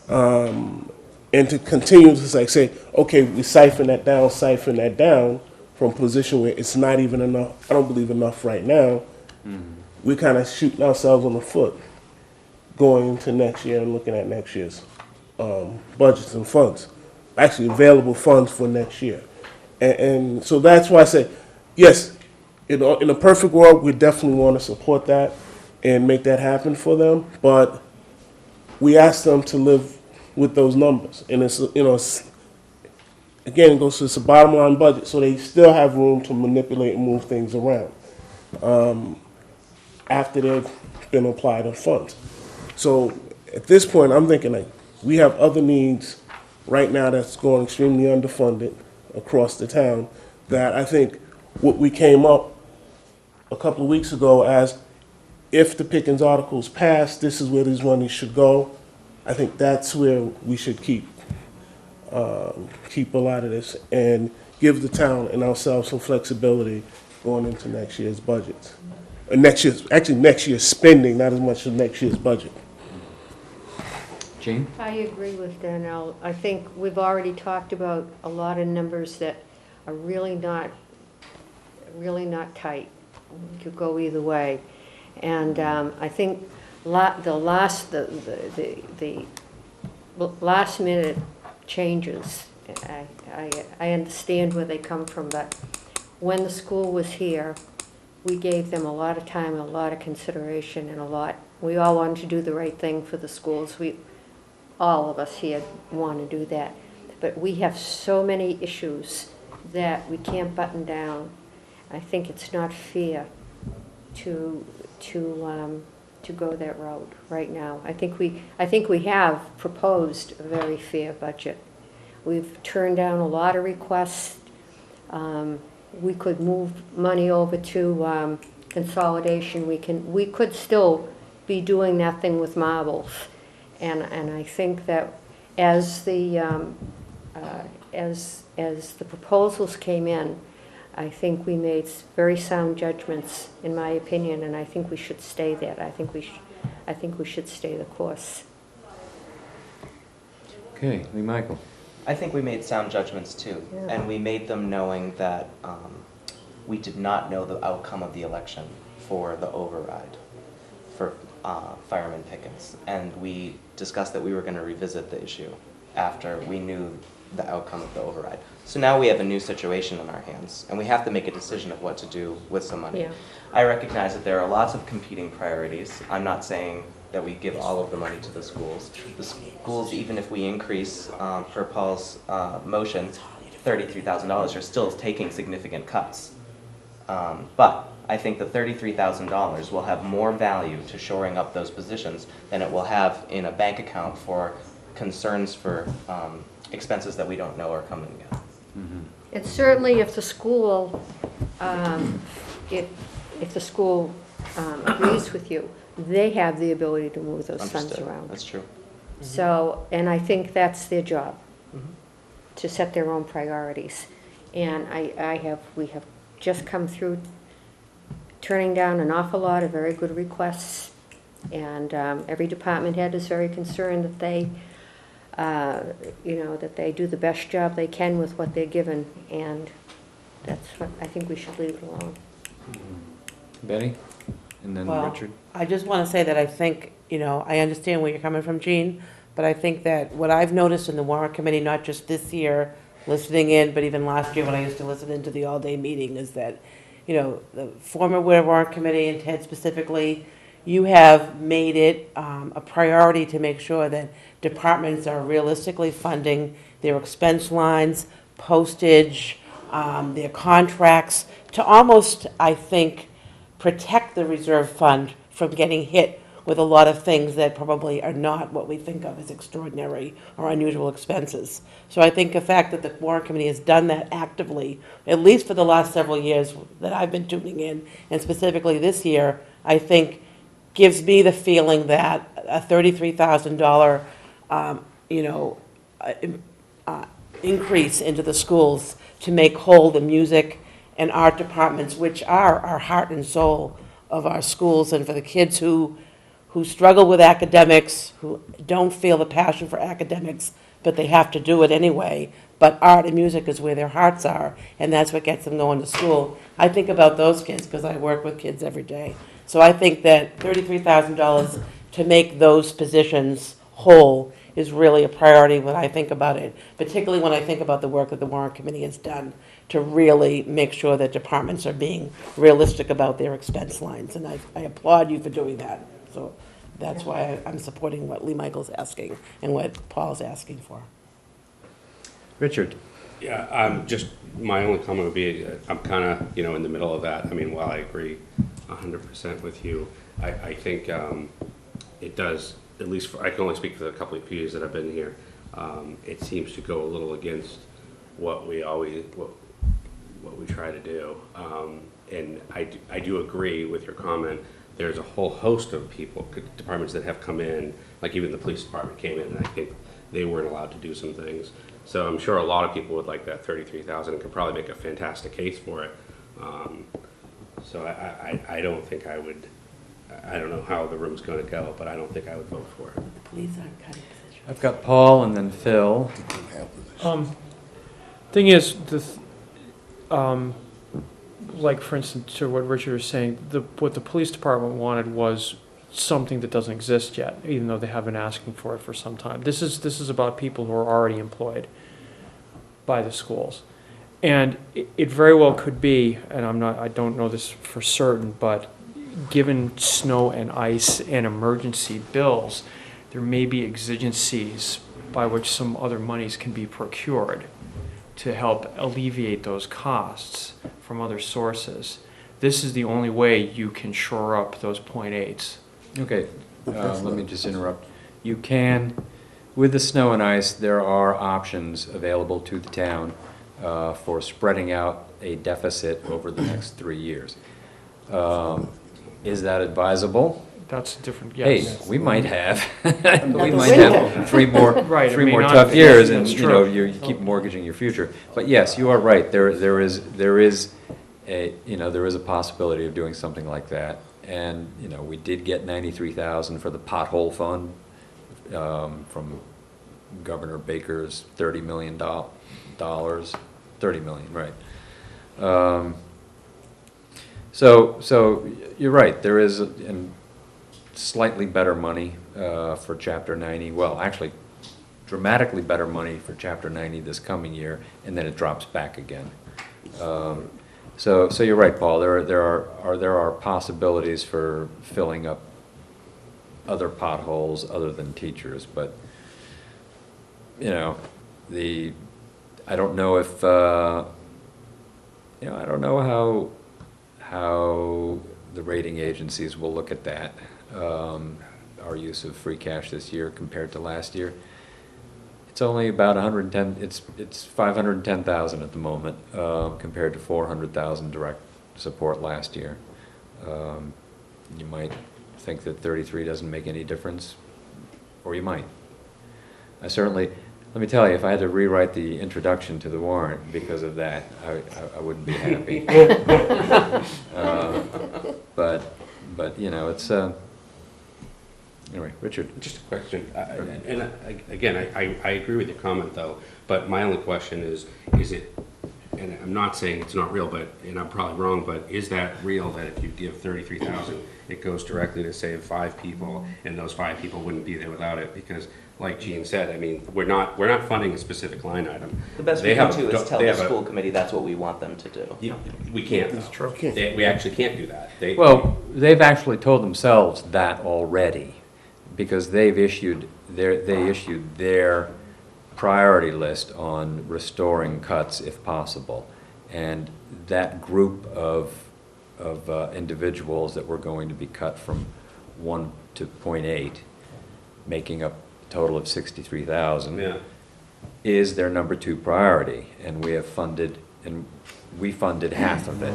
And to continue to say, okay, we siphon that down from a position where it's not even enough, I don't believe enough right now, we're kind of shooting ourselves on the foot going into next year and looking at next year's budgets and funds, actually available funds for next year. And so that's why I say, yes, in a perfect world, we definitely want to support that and make that happen for them, but we ask them to live with those numbers. And it's, again, it goes to it's a bottom line budget, so they still have room to manipulate and move things around after they've been applied in funds. So at this point, I'm thinking like we have other needs right now that's going extremely underfunded across the town that I think what we came up a couple of weeks ago as if the Pickens articles pass, this is where these monies should go. I think that's where we should keep a lot of this and give the town and ourselves some flexibility going into next year's budgets. Next year's spending, not as much as next year's budget. Jean? I agree with Darnell. I think we've already talked about a lot of numbers that are really not tight. Could go either way. And I think the last minute changes, I understand where they come from, but when the school was here, we gave them a lot of time, a lot of consideration, and we all wanted to do the right thing for the schools. All of us here want to do that. But we have so many issues that we can't button down. I think it's not fair to go that route right now. I think we have proposed a very fair budget. We've turned down a lot of requests. We could move money over to consolidation. We could still be doing that thing with marbles, and I think that as the proposals came in, I think we made very sound judgments, in my opinion, and I think we should stay there. I think we should stay the course. Okay, Lee Michael. I think we made sound judgments too, Yeah. and we made them knowing that we did not know the outcome of the election for the override for Fireman Pickens, and we discussed that we were going to revisit the issue after we knew the outcome of the override. So now we have a new situation in our hands, and we have to make a decision of what to do with some money. Yeah. I recognize that there are lots of competing priorities. I'm not saying that we give all of the money to the schools. The schools, even if we increase, per Paul's motion, $33,000, are still taking significant cuts. But I think the $33,000 will have more value to shoring up those positions than it will have in a bank account for concerns for expenses that we don't know are coming yet. Mm-hmm. And certainly if the school, if the school agrees with you, they have the ability to move those funds Understood. around. That's true. So, and I think that's their job, Mhm. to set their own priorities. And we have just come through turning down an awful lot of very good requests. And every department head is very concerned that they, that they do the best job they can with what they're given. And that's what, I think we should leave it alone. Betty? And then Well, Richard? I just want to say that I think, I understand where you're coming from, Jean, but I think that what I've noticed in the warrant committee, not just this year, listening in, but even last year when I used to listen into the all-day meeting, is that, the former warrant committee and Ted specifically, you have made it a priority to make sure that departments are realistically funding their expense lines, postage, their contracts, to almost, I think, protect the reserve fund from getting hit with a lot of things that probably are not what we think of as extraordinary or unusual expenses. So I think the fact that the warrant committee has done that actively, at least for the last several years that I've been tuning in, and specifically this year, I think gives me the feeling that a $33,000, increase into the schools to make whole the music and art departments, which are our heart and soul of our schools, and for the kids who struggle with academics, who don't feel the passion for academics, but they have to do it anyway. But art and music is where their hearts are, and that's what gets them going to school. I think about those kids because I work with kids every day. So I think that $33,000 to make those positions whole is really a priority when I think about it, particularly when I think about the work that the Warrant Committee has done to really make sure that departments are being realistic about their expense lines. And I applaud you for doing that. So that's why I'm supporting what Lee Michael's asking and what Paul's asking for. Richard? Yeah, just, my only comment would be, I'm kind of, in the middle of that. I mean, while I agree 100% with you, I think it does, at least, I can only speak for the couple of years that I've been here, it seems to go a little against what we try to do. And I do agree with your comment. There's a whole host of people, departments that have come in, like even the police department came in, and I think they weren't allowed to do some things. So I'm sure a lot of people would like that $33,000 and could probably make a fantastic case for it. So I don't think I would, I don't know how the room's going to go, but I don't think I would vote for it. The police aren't cutting positions. I've got Paul and then Phil. Thing is, like for instance, to what Richard was saying, what the police department wanted was something that doesn't exist yet, even though they have been asking for it for some time. This is about people who are already employed by the schools. And it very well could be, and I don't know this for certain, but given snow and ice and emergency bills, there may be exigencies by which some other monies can be procured to help alleviate those costs from other sources. This is the only way you can shore up those .8s. Okay, let me just interrupt. You can, with the snow and ice, there are options available to the town for spreading out a deficit over the next 3 years. Is that advisable? That's different, Hey, yes. we might have, we Another might have three more, Right, it three may more not tough be. years, and That's you know, true. you keep mortgaging your future. But yes, you are right. There is a possibility of doing something like that. And we did get $93,000 for the pothole fund from Governor Baker's $30 million. $30 million, right? So you're right. There is slightly better money for Chapter 90. Well, actually, dramatically better money for Chapter 90 this coming year, and then it drops back again. So you're right, Paul. There are possibilities for filling up other potholes other than teachers, but I don't know if I don't know how the rating agencies will look at that. Our use of free cash this year compared to last year. It's only about 110. It's 510,000 at the moment compared to 400,000 direct support last year. You might think that 33 doesn't make any difference, or you might. Let me tell you, if I had to rewrite the introduction to the warrant because of that, I wouldn't be happy. But it's. Anyway, Richard. Just a question, and again, I agree with your comment though, but my only question is it, and I'm not saying it's not real, and I'm probably wrong, but is that real that if you give 33,000, it goes directly to save 5 people, and those 5 people wouldn't be there without it? Because like Gene said, I mean, we're not funding a specific line item. The best we can do is tell the school committee that's what we want them to do. We can't. That's true. We actually can't do that. They've actually told themselves that already, because they issued their priority list on restoring cuts if possible, and that group of individuals that were going to be cut from 1 to .8, making up a total of 63,000, is their number 2 priority, and we funded half of it,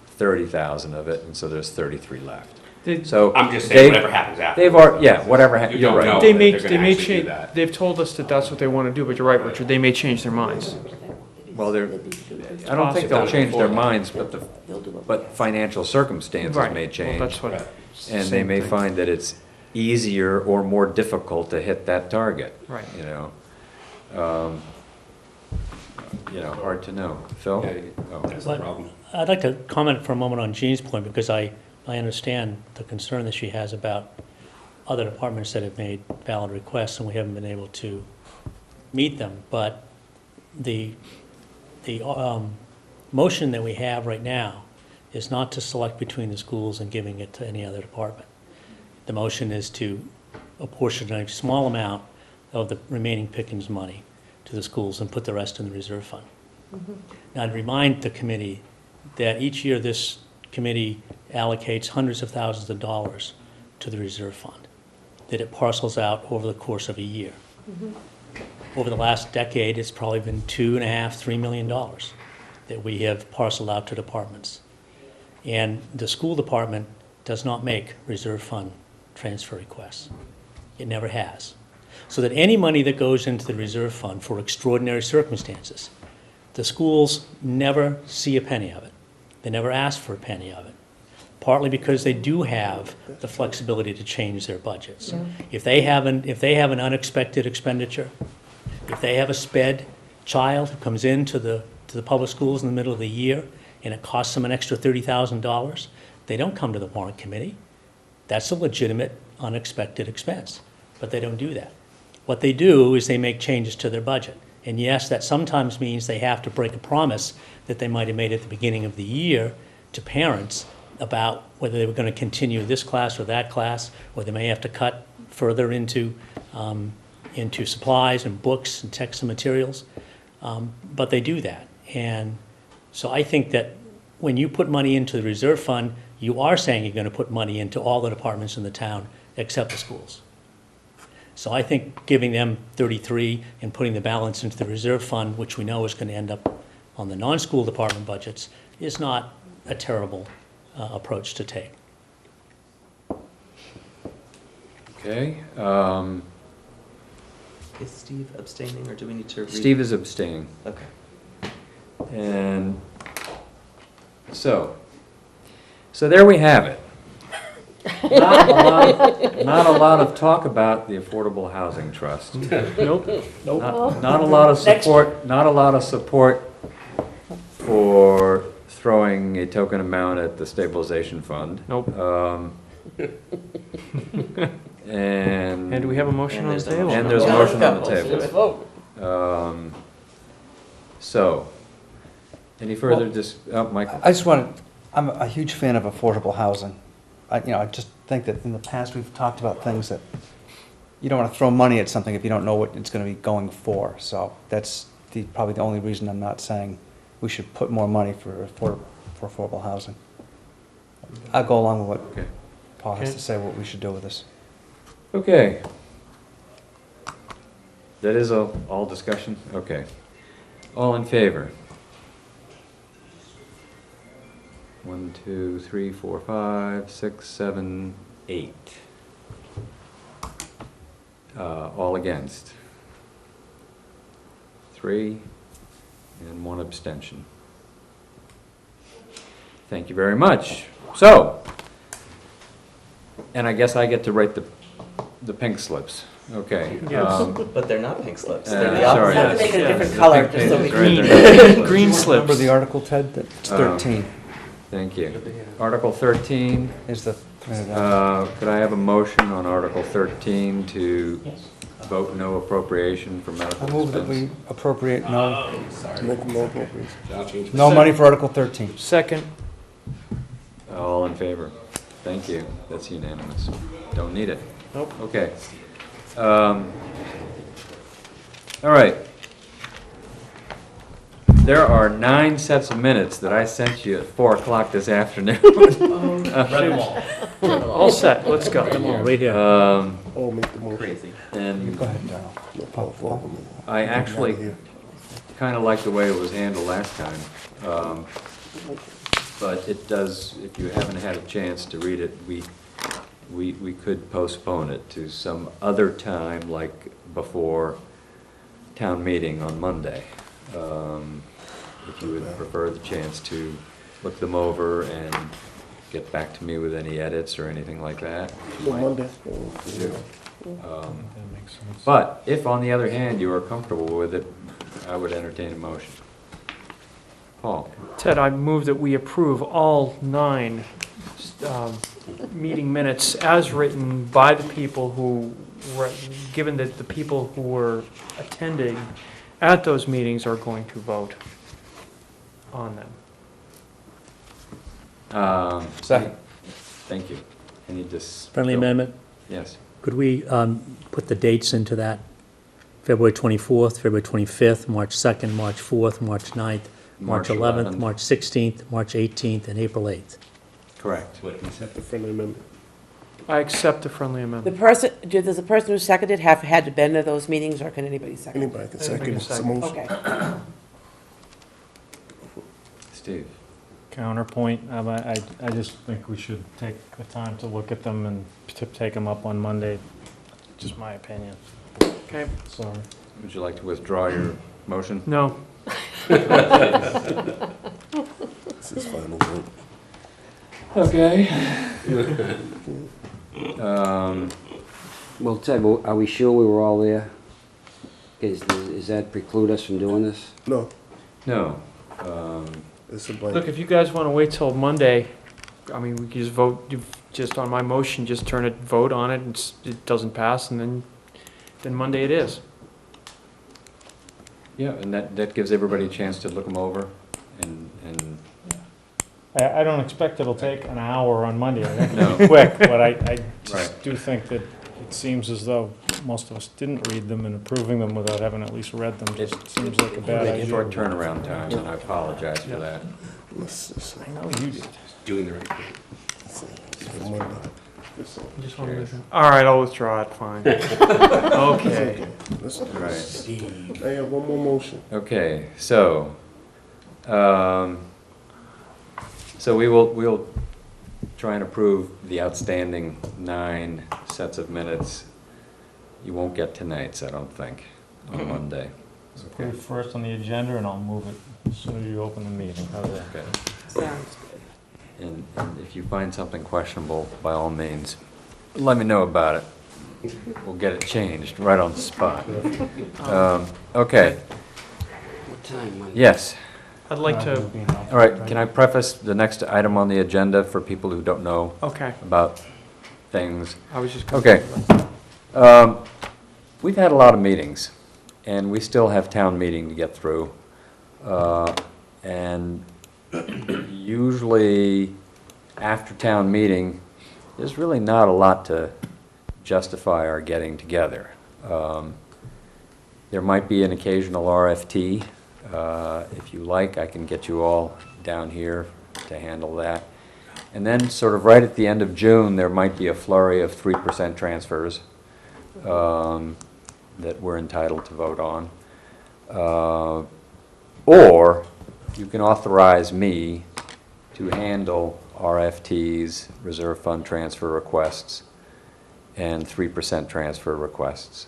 30,000 of it, and so there's 33 left. So I'm just saying they've- whatever happens after. They've already, yeah, whatever, You you're don't right. know. They that may, they're gonna they may actually do change, that. they've told us that that's what they want to do, but you're right, Richard, they may change their minds. Well, I don't think they'll change their minds, but financial circumstances Right. may Well, change. that's what. And they may find that it's easier or more difficult to hit that target. Right. Hard to know. Phil? Yeah, Oh. That's the problem. I'd like to comment for a moment on Jean's point, because I understand the concern that she has about other departments that have made valid requests, and we haven't been able to meet them. But the motion that we have right now is not to select between the schools and giving it to any other department. The motion is to apportion a small amount of the remaining pickings money to the schools and put the rest in the reserve fund. Now, I'd remind the committee that each year this committee allocates hundreds of thousands of dollars to the reserve fund, that it parcels out over the course of a year. Over the last decade, it's probably been $2.5, $3 million that we have parceled out to departments. And the school department does not make reserve fund transfer requests. It never has. So that any money that goes into the reserve fund for extraordinary circumstances, the schools never see a penny of it. They never ask for a penny of it, partly because they do have the flexibility to change their budgets. If they have an unexpected expenditure, if they have a sped child who comes into the public schools in the middle of the year and it costs them an extra $30,000, they don't come to the warrant committee. That's a legitimate unexpected expense, but they don't do that. What they do is they make changes to their budget. And yes, that sometimes means they have to break a promise that they might have made at the beginning of the year to parents about whether they were going to continue this class or that class, or they may have to cut further into supplies and books and text and materials. But they do that. And so I think that when you put money into the reserve fund, you are saying you're going to put money into all the departments in the town except the schools. So I think giving them 33 and putting the balance into the reserve fund, which we know is going to end up on the non-school department budgets, is not a terrible approach to take. Okay. Is Steve abstaining, or do we need to read? Steve is abstaining. Okay. And so there we have it. Not a lot of talk about the Affordable Housing Trust. Nope. Not a lot of support, not a lot of support for throwing a token amount at the stabilization fund. Nope. And do we have a motion on the table? And there's a motion on the table. So, any further Michael? I just want to, I'm a huge fan of affordable housing. I just think that in the past, we've talked about things that you don't want to throw money at something if you don't know what it's going to be going for. So that's probably the only reason I'm not saying we should put more money for affordable housing. I'll go along with what Paul has to say, what we should do with this. Okay. That is all discussion? Okay. All in favor? 1, 2, 3, 4, 5, 6, 7, 8. All against? 3, and 1 abstention. Thank you very much. So, and I guess I get to write the pink slips. Okay. Yes. But they're not pink slips. They're the sorry. opposite. Have to make it a different The color, pink just so we pages, can. right there. Green slips. Remember the article, Ted? That's 13 Thank you. Article 13, is the, could I have a motion on Article 13 to vote no appropriation for medical I move that expense? we appropriate no No appropriation. money for Article 13. Second. All in favor? Thank you. That's unanimous. Don't need it. Nope. Okay. All right. There are 9 sets of minutes that I sent you at 4 o'clock this afternoon. All set, let's go. Right here. Oh, make the motion. Crazy. And Go ahead, Darrell. I actually kind of like the way it was handled last time. But it does, if you haven't had a chance to read it, we we could postpone it to some other time, like before town meeting on Monday. If you would prefer the chance to look them over and get back to me with any edits or anything like that. you So might Monday. do. Um, That makes sense. But if, on the other hand, you are comfortable with it, I would entertain a motion. Paul? Ted, I move that we approve all 9 meeting minutes as written by the people who were, given that the people who were attending at those meetings are going to vote on them. Second. Thank you. Any dis? Friendly amendment? Yes. Could we put the dates into that? February 24th, February 25th, March 2nd, March 4th, March 9th, March 11th, March 16th, March 18th, and April 8th. Correct. Accept the friendly amendment. I accept the friendly The amendment. person, does the person who seconded have had to been to those meetings, or can anybody second? Anybody can second. Anybody It's a second. motion. Okay. Steve? Counterpoint, I just think we should take the time to look at them and to take them up on Monday. Just my opinion. Okay, Sorry. Would you like to withdraw your motion? no. This is final vote. Okay. Well, Ted, are we sure we were all there? Does that preclude us from doing this? No, No. it's a blank. Look, if you guys want to wait till Monday, I mean, we can just vote, just on my motion, just turn it, vote on it, and it doesn't pass, and then Monday it is. Yeah, and that gives everybody a chance to look them over and I don't expect it'll take an hour on Monday. I think No. it'll be quick, but I Right. just do think that it seems as though most of us didn't read them, and approving them without having at least read them just seems like a bad idea. short turnaround time, and I apologize for that. I know you did. Doing the right thing. For Monday. Just want to listen. All right, I'll withdraw it, fine. Okay. Listen, Right. I have one more motion. Okay, so we'll try and approve the outstanding 9 sets of minutes. You won't get tonight's, I don't think, on Monday. Put it first on the agenda, and I'll move it as soon as you open the meeting. How's that? Okay. Sounds good. And if you find something questionable, by all means, let me know about it. We'll get it changed right on the spot. Okay, What time, Monday? yes. I'd like to, All right, can I preface the next item on the agenda for people who don't know okay, about things? I was just going Okay. We've had a lot of meetings, and we still have town meeting to get through. And usually, after town meeting, there's really not a lot to justify our getting together. There might be an occasional RFT. If you like, I can get you all down here to handle that. And then sort of right at the end of June, there might be a flurry of 3% transfers that we're entitled to vote on. Or you can authorize me to handle RFTs, reserve fund transfer requests, and 3% transfer requests.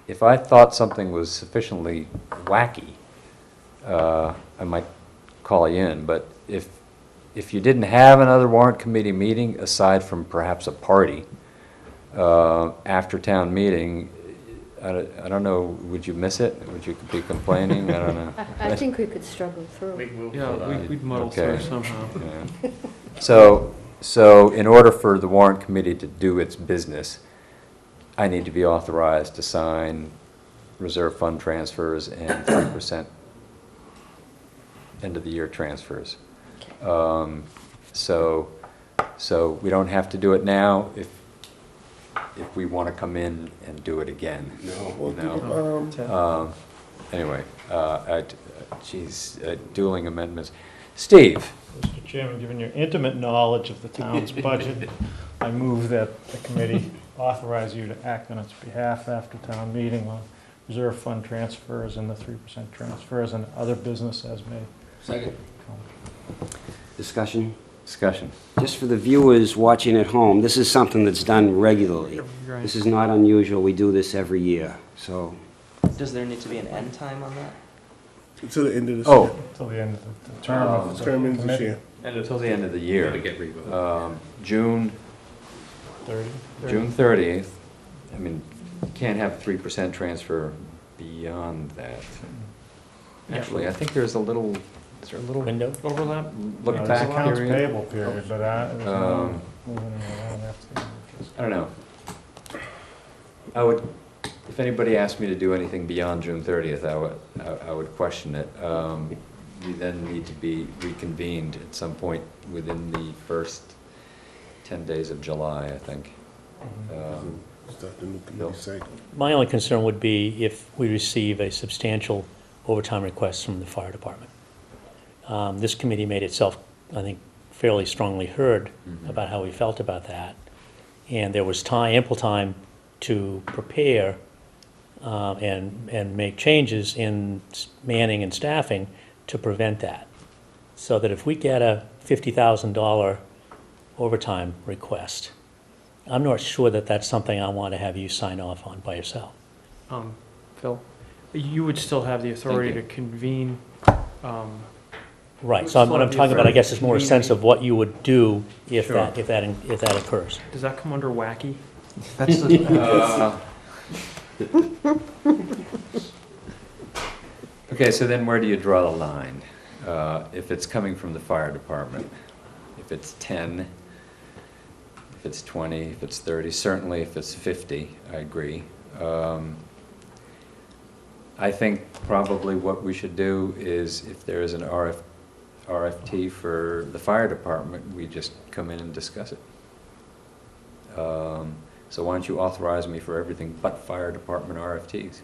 If I thought something was sufficiently wacky, I might call you in, but if you didn't have another warrant committee meeting, aside from perhaps a party, after town meeting, I don't know, would you miss it? Would you be complaining? I don't know. I think we could struggle through. yeah, we'd muddle Okay. through somehow. Yeah. So in order for the warrant committee to do its business, I need to be authorized to sign reserve fund transfers and 3% end of the year transfers. So we don't have to do it now if we want to come in and do it again. No. Anyway, dueling amendments. Steve? Mr. Chairman, given your intimate knowledge of the town's budget, I move that the committee authorize you to act on its behalf after town meeting on reserve fund transfers and the 3% transfers and other business as may. Second. Discussion? Discussion. Just for the viewers watching at home, this is something that's done regularly. This is not unusual. We do this every year, so. Does there need to be an end time on that? Until the end of the Oh. season. Till the end of the term of the Term ends this committee. year. Until the end of the To year. get revoted. June 30? June 30th, I mean, you can't have 3% transfer beyond that. Actually, I think there's a little, is there a little Window? overlap, look There's back accounts period? payable period, but there's no moving around after. I don't know. I would, if anybody asked me to do anything beyond June 30th, I would question it. We then need to be reconvened at some point within the first 10 days of July, I think. Start the new Bill? committee cycle. My only concern would be if we receive a substantial overtime request from the fire department. This committee made itself, I think, fairly strongly heard about how we felt about that. And there was time, ample time to prepare and make changes in manning and staffing to prevent that. So that if we get a $50,000 overtime request, I'm not sure that that's something I want to have you sign off on by yourself. Phil, you would still have the authority to Thank convene, Right, so what I'm talking about, I guess, is more a sense of what you would do if Sure. if that occurs. does that come under wacky? That's the, Okay, so then where do you draw the line? If it's coming from the fire department, if it's 10, if it's 20, if it's 30, certainly if it's 50, I agree. I think probably what we should do is if there is an RFT for the fire department, we just come in and discuss it. So why don't you authorize me for everything but fire department RFTs?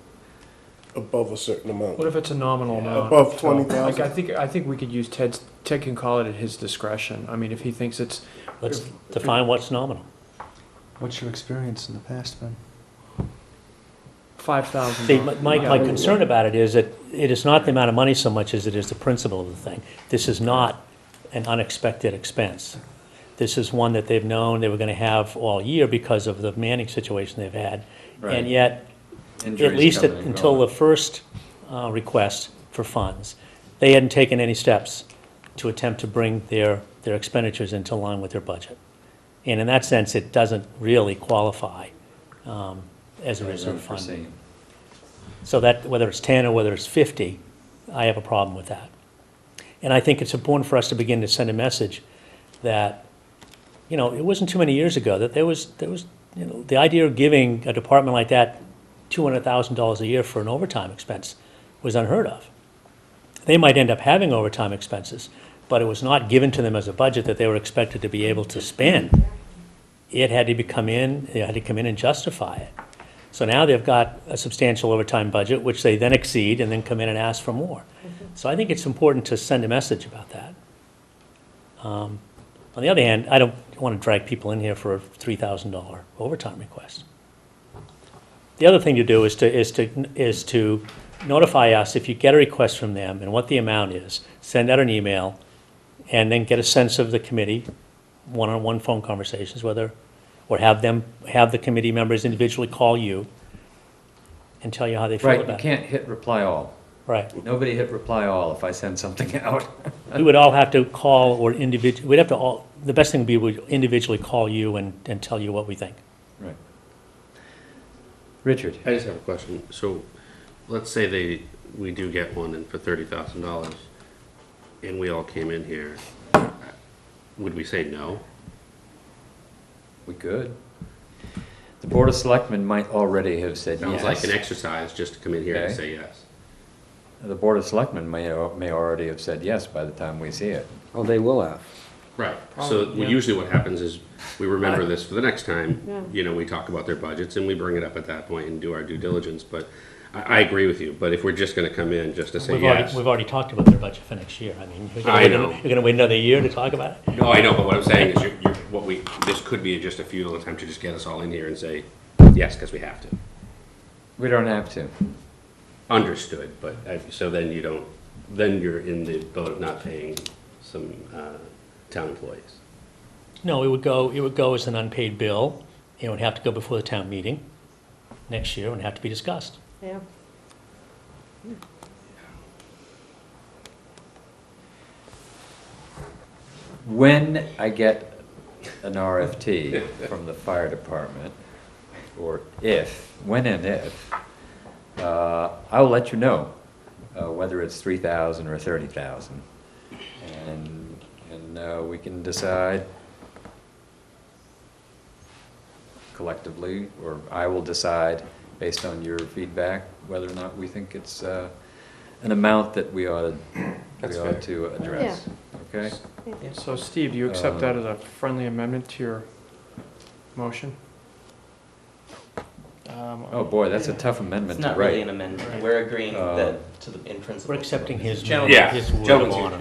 Above a certain amount. What if it's a nominal amount? Above Like, 20,000. I think we could use Ted can call it at his discretion. I mean, if he thinks it's, Let's define what's nominal. what's your experience in the past, Ben? $5,000. See, my concern about it is that it is not the amount of money so much as it is the principle of the thing. This is not an unexpected expense. This is one that they've known they were going to have all year because of the manning situation they've had. Right. And yet, Injuries at least coming and until going. the first request for funds, they hadn't taken any steps to attempt to bring their expenditures into line with their budget. And in that sense, it doesn't really qualify as a reserve fund. Unforeseen. So that, whether it's 10 or whether it's 50, I have a problem with that. And I think it's important for us to begin to send a message that, you know, it wasn't too many years ago that there was, you know, the idea of giving a department like that $200,000 a year for an overtime expense was unheard of. They might end up having overtime expenses, but it was not given to them as a budget that they were expected to be able to spend. It had to come in and justify it. So now they've got a substantial overtime budget, which they then exceed and then come in and ask for more. So I think it's important to send a message about that. On the other hand, I don't want to drag people in here for a $3,000 overtime request. The other thing to do is to notify us if you get a request from them and what the amount is, send out an email, and then get a sense of the committee, one-on-one phone conversations, or have the committee members individually call you and tell you how they feel Right, you about it. can't hit reply all. Right. Nobody hit reply all if I send something out. We would all have to call or we'd have to all, the best thing would be we'd individually call you and tell you what we think. Right. Richard? I just have a question. So, let's say we do get one in for $30,000, and we all came in here. Would we say no? We could. The Board of Selectmen might already have said yes. Sounds like an exercise just to come in here and Okay. say yes. The Board of Selectmen may already have said yes by the time we see it. Oh, they will have. Right. So yeah. usually what happens is we remember this for the next time. Yeah. You know, we talk about their budgets and we bring it up at that point and do our due diligence. But I agree with you. But if we're just going to come in just to say yes. We've already talked about their budget for next year. I mean, you're going to wait another year to talk about it? No, I know. But what I'm saying is, this could be just a futile attempt to just get us all in here and say yes because we have to. We don't have to. Understood. But so then then you're in the boat of not paying some town employees. No, it would go as an unpaid bill. It would have to go before the town meeting next year, and would have to be discussed. Yeah. When I get an RFT from the fire department, or when and if, I will let you know whether it's 3,000 or 30,000. And we can decide collectively, or I will decide based on your feedback whether or not we think it's an amount that we ought to address. Okay? So Steve, do you accept that as a friendly amendment to your motion? Oh, boy, that's a tough It's amendment to not really write. an amendment. We're agreeing that, to the, in principle. We're accepting his Gentlemen. Yeah. his word of Gentlemen's honor.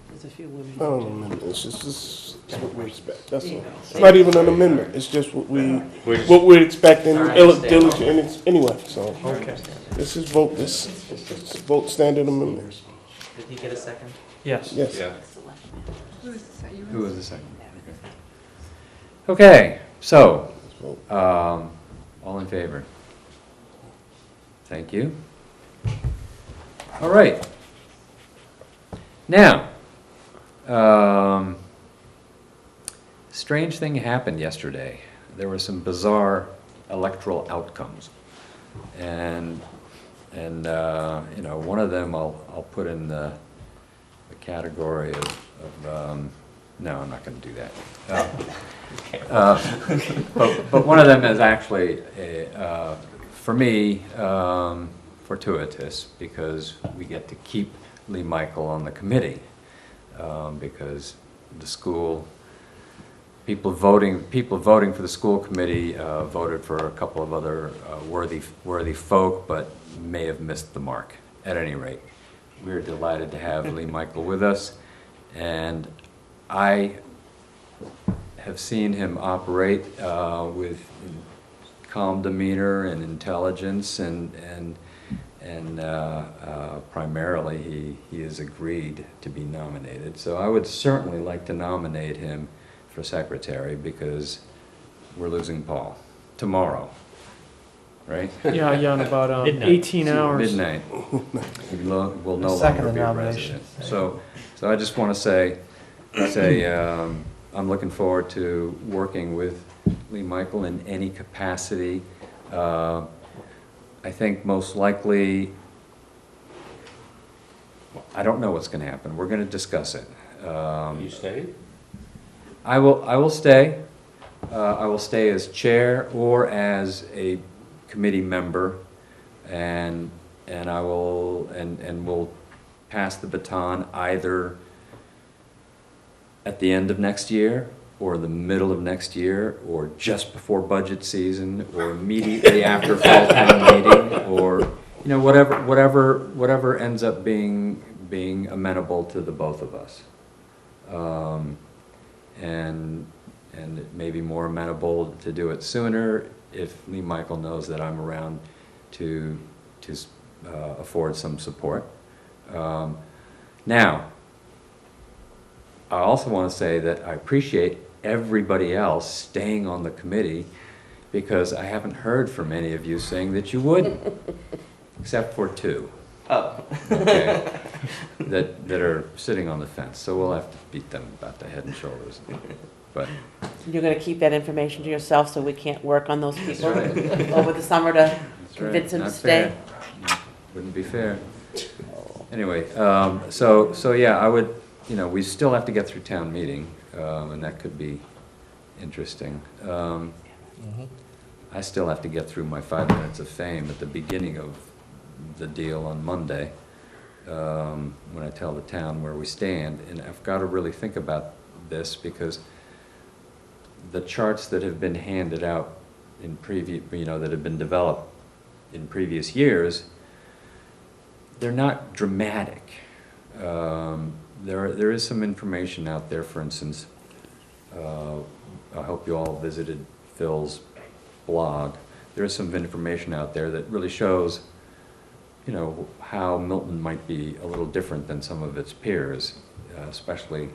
There's a few women. Not an amendment, it's just what we expect, that's all. It's not even an amendment, it's just what we're expecting, I understand. diligent, anyway, so. Okay. This is vote standard amendment. Did he get a second? Yes. Yes. Yeah. Who was the second? Okay, so, all in favor? Thank you. All right. Now, strange thing happened yesterday. There were some bizarre electoral outcomes. And you know, one of them I'll put in the category of no, I'm not going to do that. But one of them is actually, for me, fortuitous, because we get to keep Lee Michael on the committee, because the school, people voting for the school committee voted for a couple of other worthy folk, but may have missed the mark. At any rate, we're delighted to have Lee Michael with us, and I have seen him operate with calm demeanor and intelligence, and primarily he has agreed to be nominated. So I would certainly like to nominate him for secretary, because we're losing Paul tomorrow, right? Yeah, in about Midnight. 18 hours. Midnight. Will no Second longer the be a nomination. resident. So I just want to say I'm looking forward to working with Lee Michael in any capacity. I think most likely, I don't know what's going to happen. We're going to discuss it. You staying? I will stay. I will stay as chair or as a committee member, and I will and will pass the baton either at the end of next year, or the middle of next year, or just before budget season, or immediately after fall town meeting, or whatever ends up being amenable to the both of us. And it may be more amenable to do it sooner if Lee Michael knows that I'm around to afford some support. Now, I also want to say that I appreciate everybody else staying on the committee, because I haven't heard from any of you saying that you would, except for two. Oh. Okay, that are sitting on the fence. So we'll have to beat them about the head and shoulders. But You're going to keep that information to yourself, so we can't work on those people right. over the summer to that's right. convince them to Not stay? fair. Wouldn't be fair. Anyway, so yeah, I would, we still have to get through town meeting, and that could be interesting. I still have to get through my 5 minutes of fame at the beginning of the deal on Monday, when I tell the town where we stand. And I've got to really think about this, because the charts that have been handed out in previous, that have been developed in previous years, they're not dramatic. There is some information out there. For instance, I hope you all visited Phil's blog. There is some information out there that really shows, how Milton might be a little different than some of its peers. especially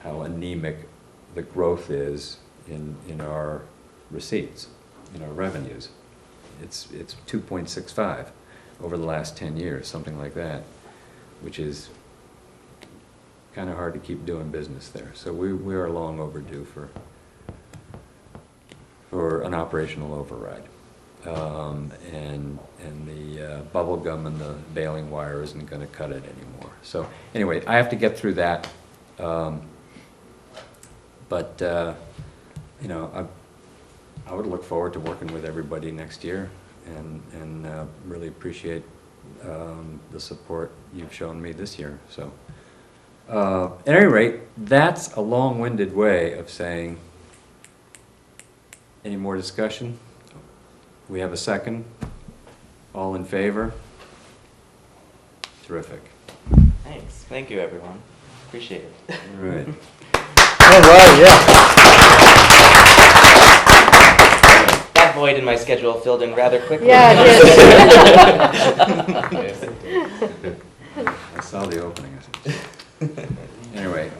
how anemic the growth is in our receipts, in our revenues. It's 2.65 over the last 10 years, something like that, which is kind of hard to keep doing business there. So we are long overdue for an operational override. And the bubble gum and the baling wire isn't going to cut it anymore. So anyway, I have to get through that. But you know, I would look forward to working with everybody next year, and really appreciate the support you've shown me this year. So at any rate, that's a long-winded way of saying, any more discussion? We have a second. All in favor? Terrific. Thanks. Thank you, everyone. Appreciate it. All right. All right, yeah. That void in my schedule filled in rather quickly. Yeah, I saw the opening. Anyway,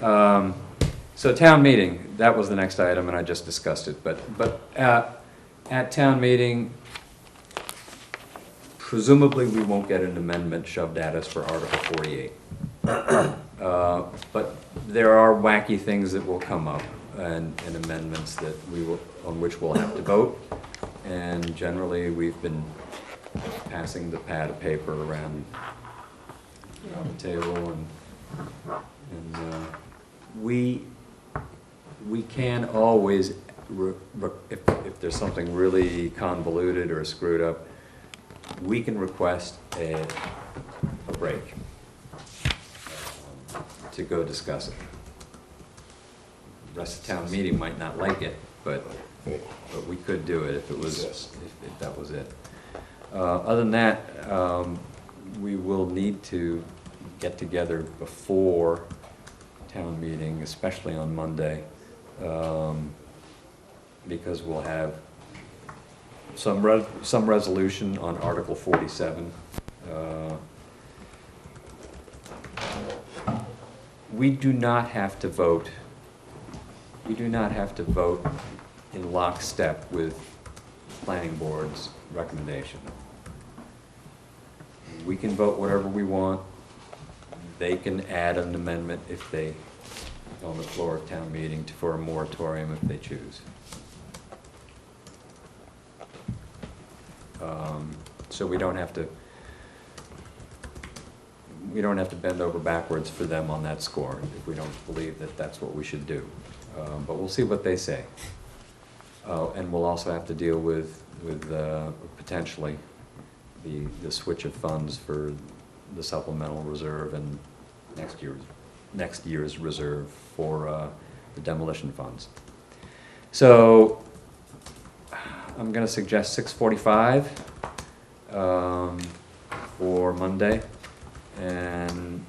so town meeting, that was the next item, and I just discussed it. But at town meeting, presumably we won't get an amendment shoved at us for Article 48. But there are wacky things that will come up, and amendments that on which we'll have to vote. And generally, we've been passing the pad of paper around the table, and we can always, if there's something really convoluted or screwed up, we can request a break to go discuss it. The rest of town meeting might not like it, but we could do it if it was, if that was it. Other than that, we will need to get together before town meeting, especially on Monday, because we'll have some resolution on Article 47. We do not have to vote. We do not have to vote in lockstep with planning board's recommendation. We can vote whatever we want. They can add an amendment if they, on the floor of town meeting, for a moratorium if they choose. So we don't have to bend over backwards for them on that score if we don't believe that that's what we should do. But we'll see what they say. And we'll also have to deal with potentially the switch of funds for the supplemental reserve and next year's reserve for the demolition funds. So I'm going to suggest 6:45 for Monday, and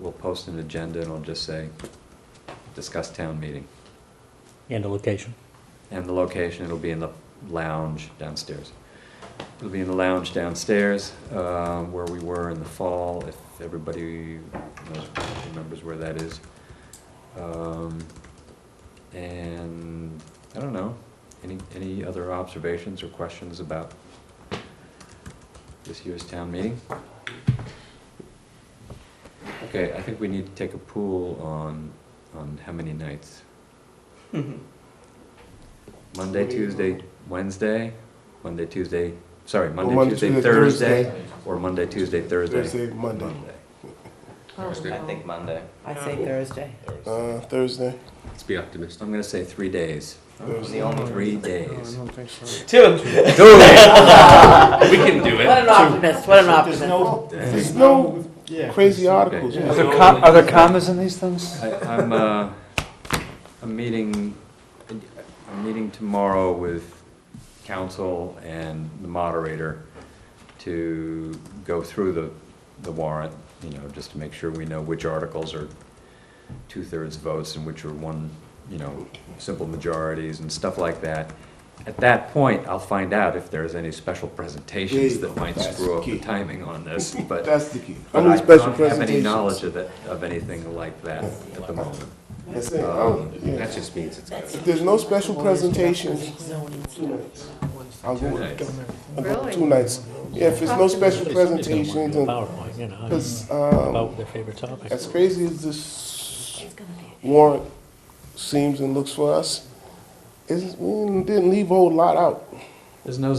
we'll post an agenda, and I'll just say discuss town meeting. And the location. And the location, it'll be in the lounge downstairs. It'll be in the lounge downstairs, where we were in the fall, if everybody remembers where that is. And I don't know, any other observations or questions about this year's town meeting? Okay, I think we need to take a pool on how many nights. Monday, Tuesday, Wednesday, Monday, Tuesday, Thursday, or Monday, Tuesday, Thursday? Thursday, Monday. I think Monday. I say Thursday. Thursday. Let's be optimistic. I'm gonna say 3 days. Thursday. 3 I days. don't think so. Two. We can do it. What an optimist, what an optimist. There's no crazy articles. Yeah. Are there commas in these things? I'm meeting tomorrow with council and the moderator to go through the warrant, just to make sure we know which articles are 2/3 votes and which are simple majorities and stuff like that. at that point, I'll find out if there's any special presentations that might That's screw up key. the timing on this, but. That's the key. How But many I special don't have any presentations? knowledge of anything like that at the moment. That's it. Yeah. That just means it's good. If there's no special presentations, 2 nights. I'll go with nights. I'll go Really? 2 nights. Yeah, if there's no special It's presentations, not and, PowerPoint, you know, because, about their favorite topic. as crazy as this warrant seems and looks for us, we didn't leave a whole lot out. There's no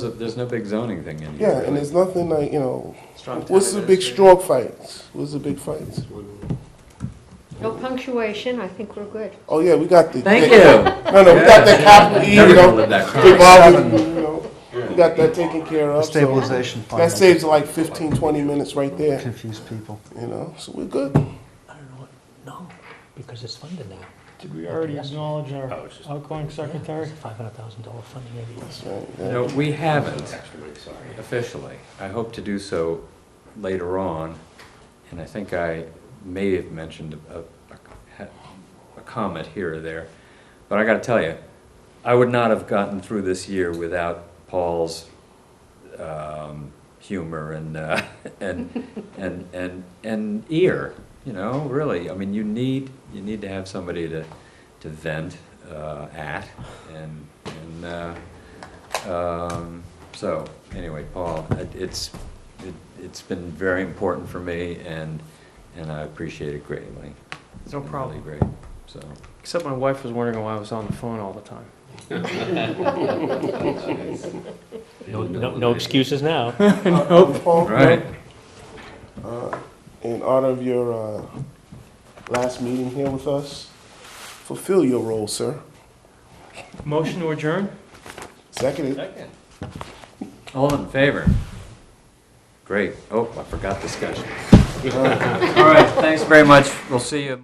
big zoning thing in here. Yeah, and really. there's nothing like, you know, Strong what's the town big administrator. straw fights? What's the big fights? No punctuation, I think we're good. Oh, yeah, we got the. Thank you. No, we got that capital E, you Never gonna know, live that big Marvin, you know, we got that taken care The of. so stabilization fund. That saves like 15, 20 minutes right there, Confuse people. you know, so we're good. I don't know what, no, because it's funded now. Did we already acknowledge our Oh, it's just- outgoing secretary? $500,000 funding maybe. That's right. No, we haven't Extra money, sorry. officially. I hope to do so later on, and I think I may have mentioned a comment here or there. But I gotta tell you, I would not have gotten through this year without Paul's humor and ear, you know, really. I mean, you need to have somebody to vent at, so, anyway, Paul, it's been very important for me, and I appreciate it greatly. It's No been problem. really great, so. Except my wife was wondering why I was on the phone all the time. No excuses now. Paul, Right. in honor of your last meeting here with us, fulfill your role, sir. Motion to adjourn? Seconded. All in favor? Great. Oh, I forgot discussion. All right, thanks very much. We'll see you.